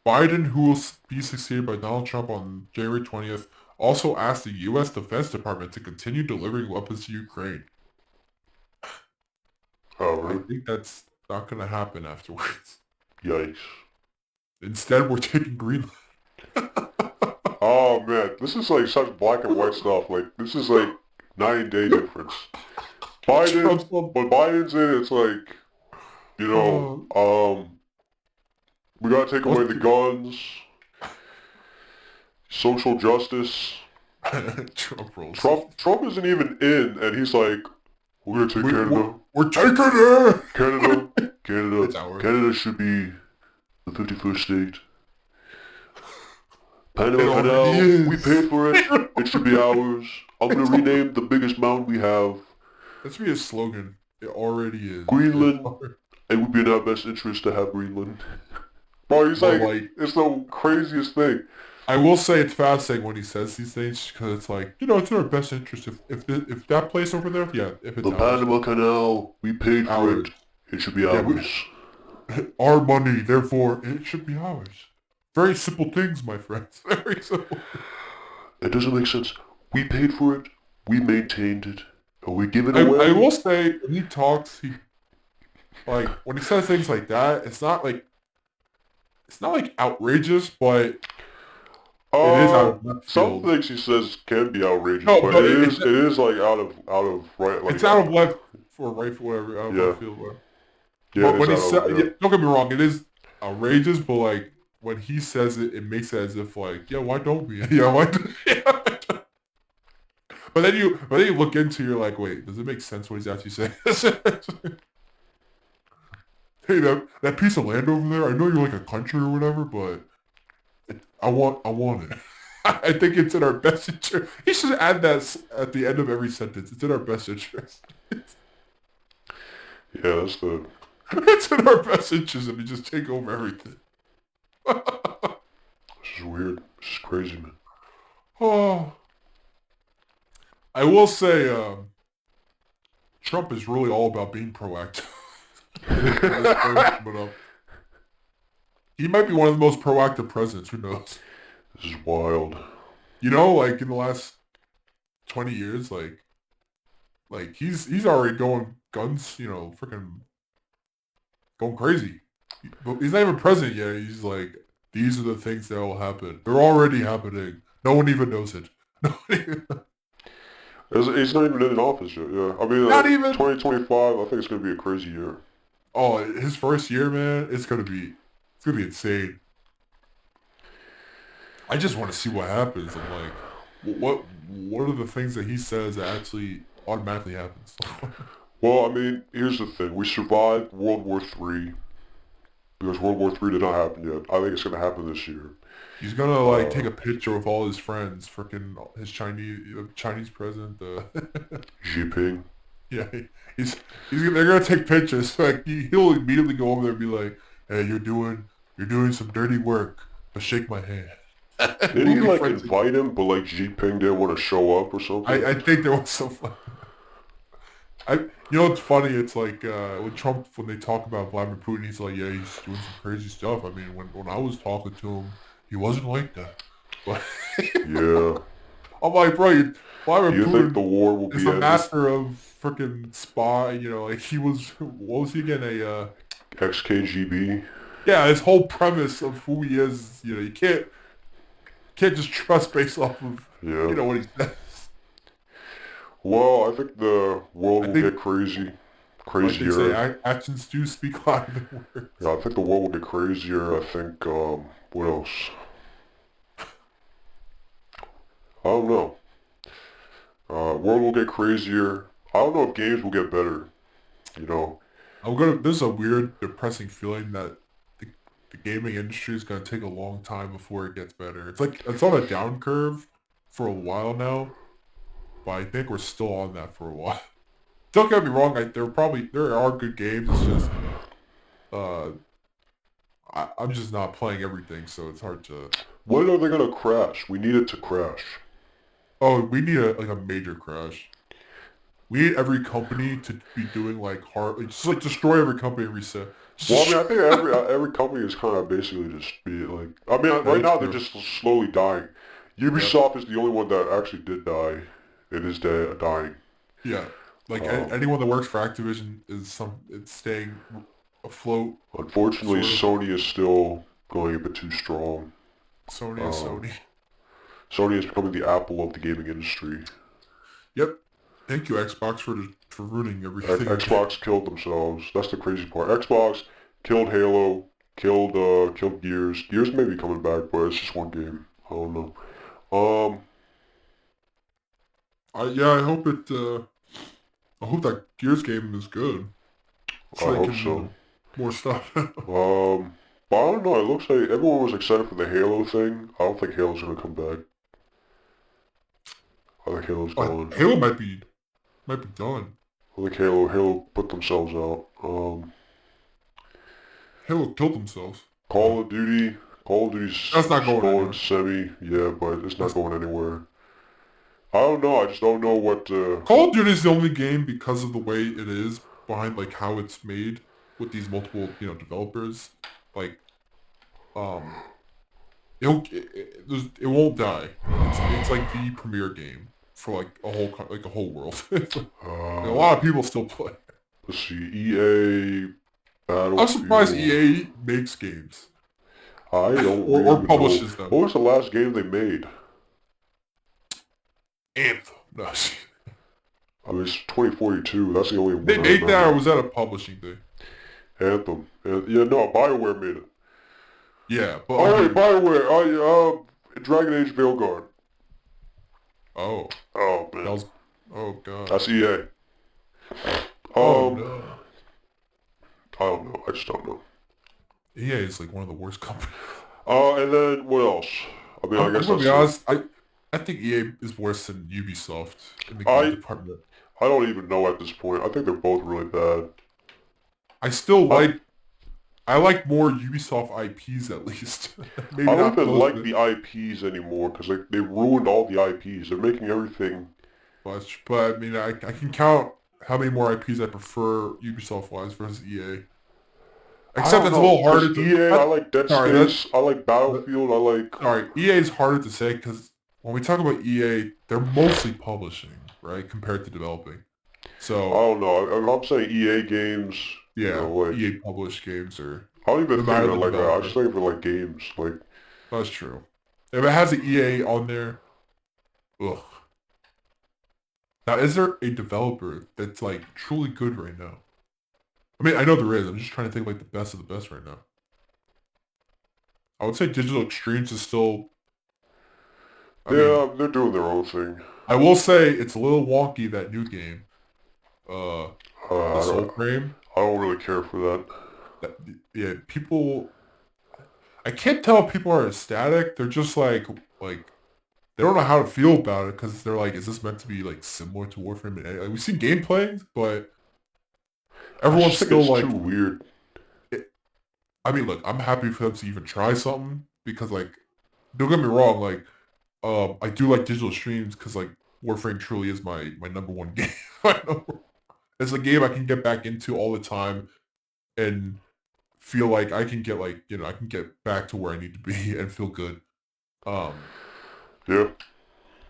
Biden, who will be succeeded by Donald Trump on January 20th, also asked the U.S. Defense Department to continue delivering weapons to Ukraine. I really? think that's not going to happen afterwards. Yikes. Instead, we're taking Greenland. Oh man, this is like such black and white stuff. Like, this is like 9-day difference. Trump's Biden, on, when Biden's in, it's like, we gotta take away what's the guns, social justice. Trump rules. Trump isn't even in, and he's like, we're gonna take Canada. We're taking it! Canada, It's ours. Canada should be the 51st state. It Panama already Canal, we is. paid for it. It should be ours. I'm gonna rename the biggest mountain we have That should be a slogan. It already is. Greenland. It would be in our best interest to have Greenland. Bro, he's But like, like, it's the craziest thing. I will say it's fascinating when he says these things because it's like, it's in our best interest if that place over there, yeah, if it's The ours, Panama Canal, we paid for ours. it. It should be Yeah, ours. our money, therefore it should be ours. Very simple things, my friends. Very simple. It doesn't make sense. We paid for it. We maintained it. And we give it I away. will say when he talks, when he says things like that, it's not like outrageous, but it is out of left Some field. things he says can be outrageous, No, but but it is like out of right. Like, it's out of left for right for whatever out of yeah, left field. Whatever. yeah, But it is when he out said, of yeah, don't get me wrong, it is outrageous. But like when he says it, it makes it as if like, yeah, why don't we? Yeah, why? But but then you look into, you're like, wait, does it make sense what he's actually saying? Hey, that piece of land over there, I know you're like a country or whatever, but I want it. I think it's in our best interest. He should add that at the end of every sentence. It's in our best interest. Yeah, that's the... It's in our best interest if you just take over everything. This is weird. This is crazy, man. Oh, I will say, Trump is really all about being proactive. He might be one of the most proactive presidents. Who knows? This is wild. You know, like in the last 20 years, like he's already going guns. You know, freaking going crazy. But he's not even president yet. He's like, these are the things that will happen. They're already happening. No one even knows it. He's not even in office yet, yeah. I mean, Not even. 2025, I think it's going to be a crazy year. Oh, his first year, man, it's gonna be insane. I just want to see what happens. I'm like, what are the things that he says that actually automatically happens? Well, I mean, here's the thing. We survived World War III because World War III did not happen yet. I think it's going to happen this year. He's gonna like take a picture with all his friends, freaking his Chinese president. Xi Jinping. Yeah, they're gonna take pictures. Like he'll immediately go over there and be like, "Hey, you're doing some dirty work, but shake my hand." Did he like invite him, but like Xi Jinping didn't want to show up or something? I think there was some fun. You know what's funny? It's like when they talk about Vladimir Putin, he's like, yeah, he's doing some crazy stuff. I mean, when I was talking to him, he wasn't like that. But yeah. I'm like, bro, Vladimir Putin think the war will is be the master of freaking spy. You know, like he was. What was he again? XKGB. Yeah, his whole premise of who he is. You know, you can't just trust based off of you know what he says. Well, I think the world will get crazier. Like they say, actions do speak louder than words. Yeah, I think the world will get crazier. I think, what else? I don't know. World will get crazier. I don't know if games will get better. You know. There's a weird, depressing feeling that the gaming industry is gonna take a long time before it gets better. It's like it's on a down curve for a while now, but I think we're still on that for a while. Don't get me wrong. There are good games. It's just I'm just not playing everything, so it's hard to. When are they gonna crash? We need it to crash. Oh, we need a major crash. We need every company to be doing like just like destroy every company and reset. Well, I mean, I think every company is kind of basically just be like. I mean, right now they're just slowly dying. Ubisoft is the only one that actually did die. It is dying. Yeah, like anyone that works for Activision it's staying afloat. Unfortunately, Sony is still going a bit too strong. Sony is Sony. Sony is becoming the Apple of the gaming industry. Yep. Thank you, Xbox, for ruining everything. Xbox killed themselves. That's the crazy part. Xbox killed Halo, killed Gears. Gears may be coming back, but it's just one game. I don't know. I hope that Gears game is good. So I hope so. More stuff. But I don't know. It looks like everyone was excited for the Halo thing. I don't think Halo's gonna come back. I think Halo's gone. Halo might be done. I think Halo put themselves out. Halo killed themselves. Call of Duty's that's not going semi, yeah, but it's not going anywhere. I don't know. I just don't know what. Call of Duty is the only game because of the way it is behind like how it's made with these multiple developers. Like, it won't die. It's like the premier game for like a whole world. A lot of people still play. Let's see, EA Battlefield. I'm surprised EA makes games. I don't or publishes them. What was the last game they made? Anthem. No. I mean, it's 2042. That's the only one. They made that, or was that a publishing thing? Anthem. Yeah, no, BioWare made it. Yeah, but BioWare. Dragon Age Veilguard. Oh, Oh that man, was. Oh god. that's EA. Oh Um, no. I don't know. I just don't know. EA is like one of the worst companies. And then what else? I mean, I I'm guess gonna be that's it. honest. I think EA is worse than Ubisoft in the game I department. I don't even know at this point. I think they're both really bad. I still I like. I like more Ubisoft IPs at least. I Maybe don't not even most of like it, the IPs anymore because they ruined all the IPs. They're making everything. but I mean, I can count how many more IPs I prefer Ubisoft wise versus EA. I Except don't it's a know little because harder to. EA. I like Dead Sorry, Space. I like Battlefield. I like. sorry. EA is harder to say because when we talk about EA, they're mostly publishing, right, compared to developing. I So don't know. If I'm saying EA games, yeah, like EA published games or I don't even no think matter of it the like that. I developer. just think of it like games. Like That's true. If it has an EA on there, ugh. Now, is there a developer that's like truly good right now? I mean, I know there is. I'm just trying to think like the best of the best right now. I would say Digital Extremes is still. I mean, yeah, they're doing their own thing. I will say it's a little wonky that new game, uh, the I don't. Soul Frame. I don't really care for that. That yeah, people. I can't tell if people are ecstatic. They're just like they don't know how to feel about it because they're like, is this meant to be like similar to Warframe? And like, we've seen gameplay, but I everyone's just think still it's too like. weird. I mean, look, I'm happy for them to even try something because, like, don't get me wrong, like, I do like digital streams because, like, Warframe truly is my number one game. It's a game I can get back into all the time and feel like I can get I can get back to where I need to be and feel good. Um, Yeah.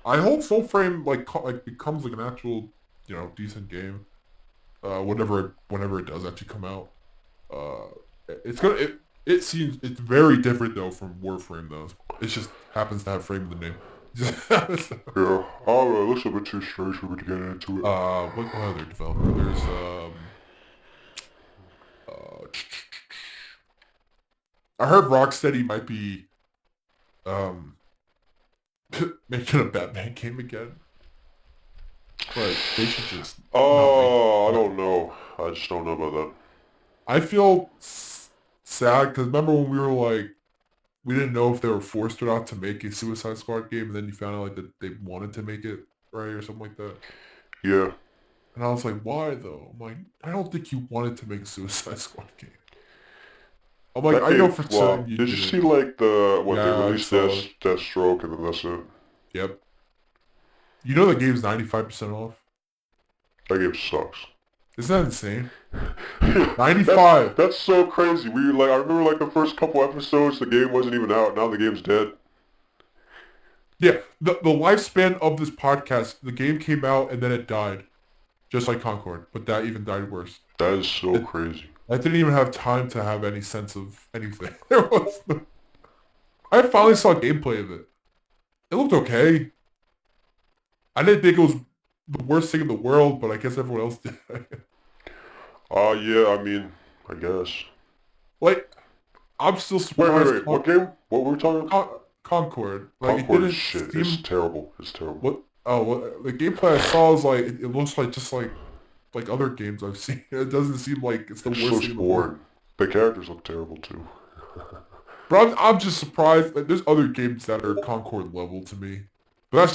I hope Soulframe like becomes like an actual decent game. Whenever it does actually come out. Uh, it's gonna. It seems it's very different though from Warframe though. It just happens to have frame in the name. Yeah. Alright, looks a bit too strange for me to get into it. What other developer? There's uh, I heard Rocksteady might be um making a Batman game again, but they should just not make. I don't know. I just don't know about that. I feel sad because remember when we were like we didn't know if they were forced or not to make a Suicide Squad game, and then you found out like that they wanted to make it, right, or something like that. Yeah. And I was like, why though? I'm like, I don't think you wanted to make a Suicide Squad game. I'm like, That I know game, for wow. certain you Did you see didn't. like what they Yeah, I released saw it. Deathstroke and then that's it? Yep. You know the game's 95% off. That game sucks. Isn't that insane? that's 95. that's so crazy. We like I remember like the first couple episodes the game wasn't even out. Now the game's dead. Yeah, the lifespan of this podcast, the game came out and then it died, just like Concord, but that even died worse. That is so It, crazy. I didn't even have time to have any sense of anything. There was no, I finally saw gameplay of it. It looked okay. I didn't think it was the worst thing in the world, but I guess everyone else did. Yeah, I mean, I guess. Like, I'm still Wait. surprised. What game? What were we talking about? Concord, like it Concord is didn't shit. It's seem terrible. It's terrible. what. Oh, the gameplay I saw is like it looks like just like other games I've seen. It doesn't seem like it's the It just worst looks thing in the world. boring. The characters look terrible too. But I'm just surprised. Like, there's other games that are Concord level to me, but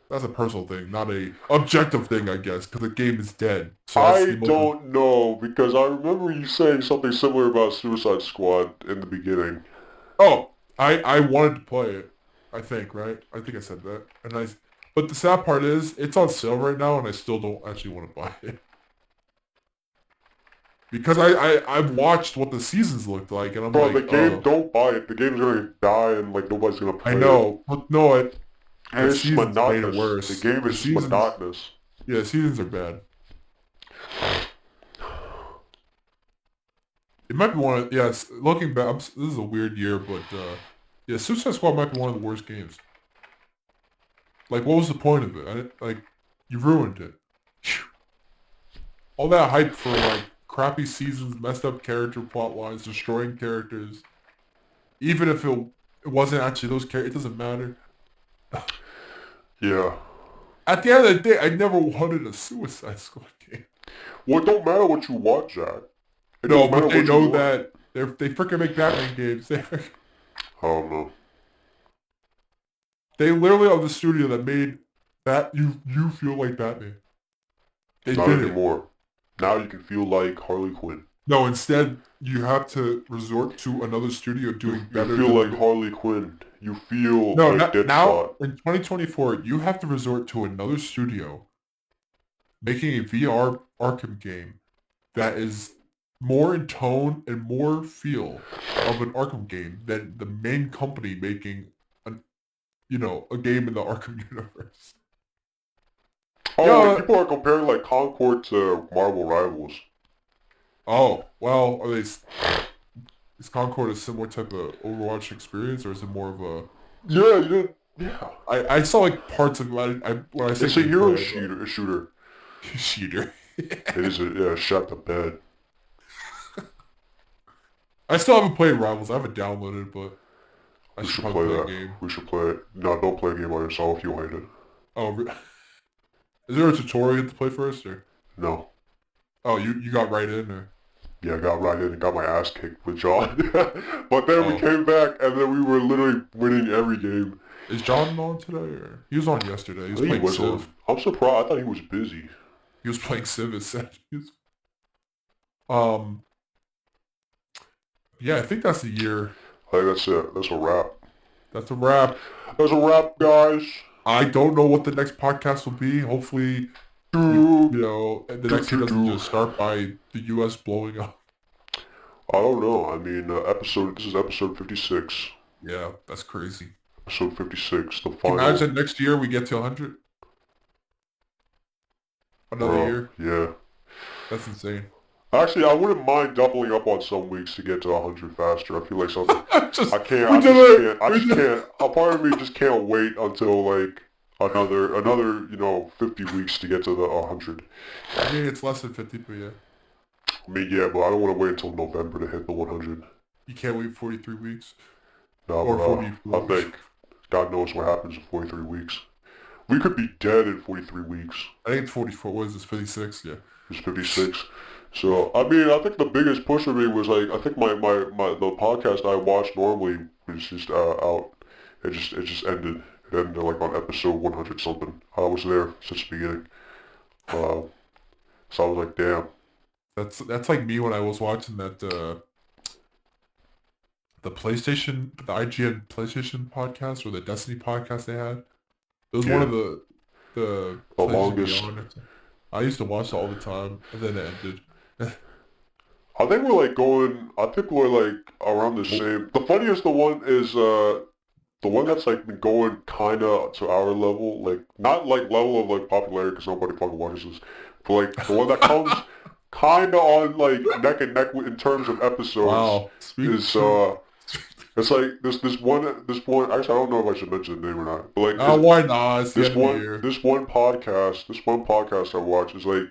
that's a personal thing, not a objective thing, I guess, because the game is dead. So that's I the most. don't know because I remember you saying something similar about Suicide Squad in the beginning. Oh, I wanted to play it. I think right. I think I said that. But the sad part is it's on sale right now, and I still don't actually want to buy it because I've watched what the seasons looked like, and I'm Bro, the like, game, oh, don't buy it. The game's gonna die and like nobody's gonna I play it. know, but no, And the it's just seasons made it monotonous. The worse. game The is just seasons, monotonous. yeah, the seasons are bad. It might be one of yes. Looking back, this is a weird year, but yeah, Suicide Squad might be one of the worst games. Like, what was the point of it? Like, you ruined it. All that hype for like crappy seasons, messed up character plot lines, destroying characters. Even if it wasn't actually those characters, it doesn't matter. Yeah. At the end of the day, I never wanted a Suicide Squad game. Well, it don't matter what you want, Jack. It No, don't matter but they what you know want. that they freaking make Batman games. I don't know. They literally are the studio that made that you feel like Batman. They Not did it. anymore. Now you can feel like Harley Quinn. No, instead you have to resort to another studio doing You better. feel like Harley Quinn. You feel No, like now Deadshot. in 2024, you have to resort to another studio making a VR Arkham game that is more in tone and more feel of an Arkham game than the main company making a game in the Arkham universe. Oh, Yeah. like people are comparing like Concord to Marvel Rivals. Oh, well, is Concord a similar type of Overwatch experience, or is it more of a... Yeah. I saw like parts of it. When I say It's a hero gameplay, shooter. Cheater. It is shot to bed. I still haven't played Rivals. I have it downloaded, but I We should should probably play play a that. game. We should play it. No, don't play a game by yourself. You hate it. Oh, is there a tutorial you have to play first, or? No. Oh, you got right in, or? Yeah, I got right in and got my ass kicked with John. But then we Oh. came back and then we were literally winning every game. Is John on today, or? He was on yesterday. He was I think playing he was Civ. on. I'm surprised. I thought he was busy. He was playing Civ, it said. Yeah, I think that's the year. I think that's it. That's a wrap. That's a wrap. That's a wrap, guys. I don't know what the next podcast will be. Hopefully, the next year doesn't just start by the U.S. blowing up. I don't know. I mean, this is episode 56. Yeah, that's crazy. Episode 56, the Can final. you imagine next year we get to 100? Another year? Yeah. That's insane. Actually, I wouldn't mind doubling up on some weeks to get to 100 faster. I feel like something... I just can't. A part of me just can't wait until, like, another 50 weeks to get to the 100. I mean, it's less than 50, but yeah. I mean, yeah, but I don't want to wait until November to hit the 100. You can't wait 43 weeks? No, or 44 I think God knows what happens in 43 weeks. We could be dead in 43 weeks. I think it's 44. What is this, 56? Yeah. It's 56. So, I mean, I think the biggest push for me was, like, I think the podcast I watched normally was just out. It just ended. It ended, like, on episode 100 something. I was there since the beginning. So I was like, damn. That's like me when I was watching that, the IGN PlayStation podcast, or the Destiny podcast they had. It was one of the longest. I used to watch it all the time, and then it ended. I think we're like around the same. The funniest one is the one that's like been going kind of to our level, like not like level of like popularity because nobody fucking watches this, but like the one that comes kind of on like neck and neck in terms of episodes. Wow. It's like this one. Actually, I don't know if I should mention the name or not. But like, why not? It's this one podcast I watch is like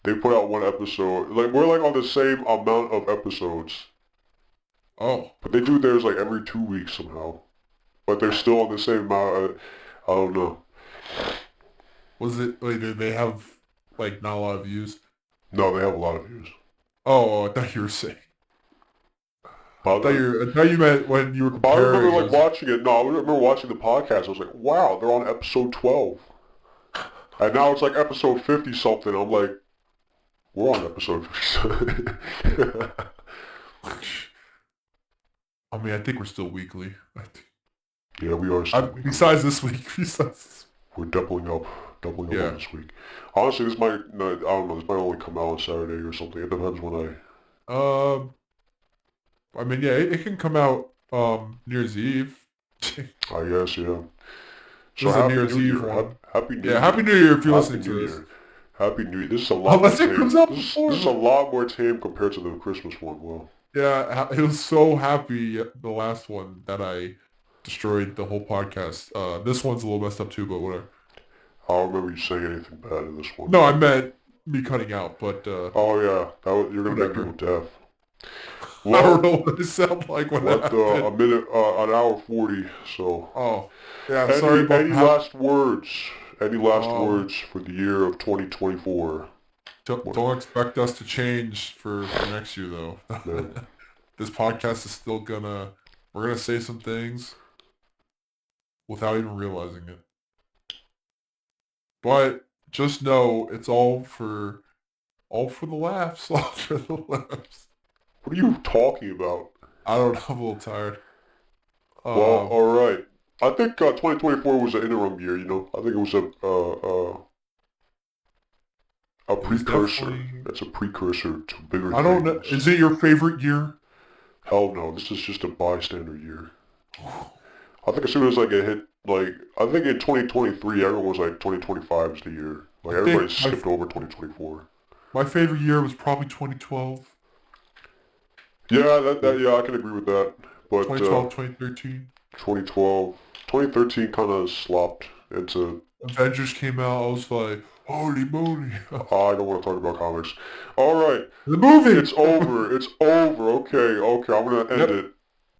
they put out one episode. Like we're like on the same amount of episodes. Oh. But they do theirs like every 2 weeks somehow. But they're still on the same amount. I don't know. Was it? Wait, did they have like not a lot of views? No, they have a lot of views. Oh, I thought you were saying. I thought you meant when you were comparing. I remember like watching it. No, I remember watching the podcast. I was like, wow, they're on episode 12. And now it's like episode 50 something. I'm like, we're on episode 50. I mean, I think we're still weekly. Yeah, we are still weekly. Besides this week. We're doubling up on this week. Honestly, this might, I don't know, this might only come out on Saturday or something. It depends when I mean, yeah, it can come out New Year's Eve. I guess, yeah. So happy New Year's Eve one. Happy New Year. Yeah, Happy New Year if you're listening to this. Happy New Year. This is a lot Unless it comes out before. This is a lot more tame compared to the Christmas one. Well. Yeah, it was so happy, the last one, that I destroyed the whole podcast. This one's a little messed up too, but whatever. I don't remember you saying anything bad in this one. No, I meant me cutting out, but... oh, yeah. You're going to make people deaf. Well, I don't know what it sounds like when that happened. A minute, an hour 40, so... Oh, yeah, sorry about Any last words? Any last Um, words for the year of 2024? don't expect us to change for next year though. No. This podcast is still we're gonna say some things without even realizing it. But just know it's all for the laughs. All for the laughs. What are you talking about? I don't know. I'm a little tired. Well, Um, alright. I think 2024 was an interim year, you know? I think it was a it was precursor. definitely. That's a precursor to bigger I don't know. things. Is it your favorite year? Hell no, this is just a bystander year. I think as soon as like it hit, like, I think in 2023, everyone was like 2025 is the year. Like, I everybody think skipped over 2024. my favorite year was probably 2012. Yeah, yeah, I can agree with that. But 2012, 2013. 2012, 2013 kind of slopped into. Avengers came out. I was like, holy moly. I don't want to talk about comics. All right, The movie! it's over. It's over. Okay, okay, I'm gonna end Yep. it.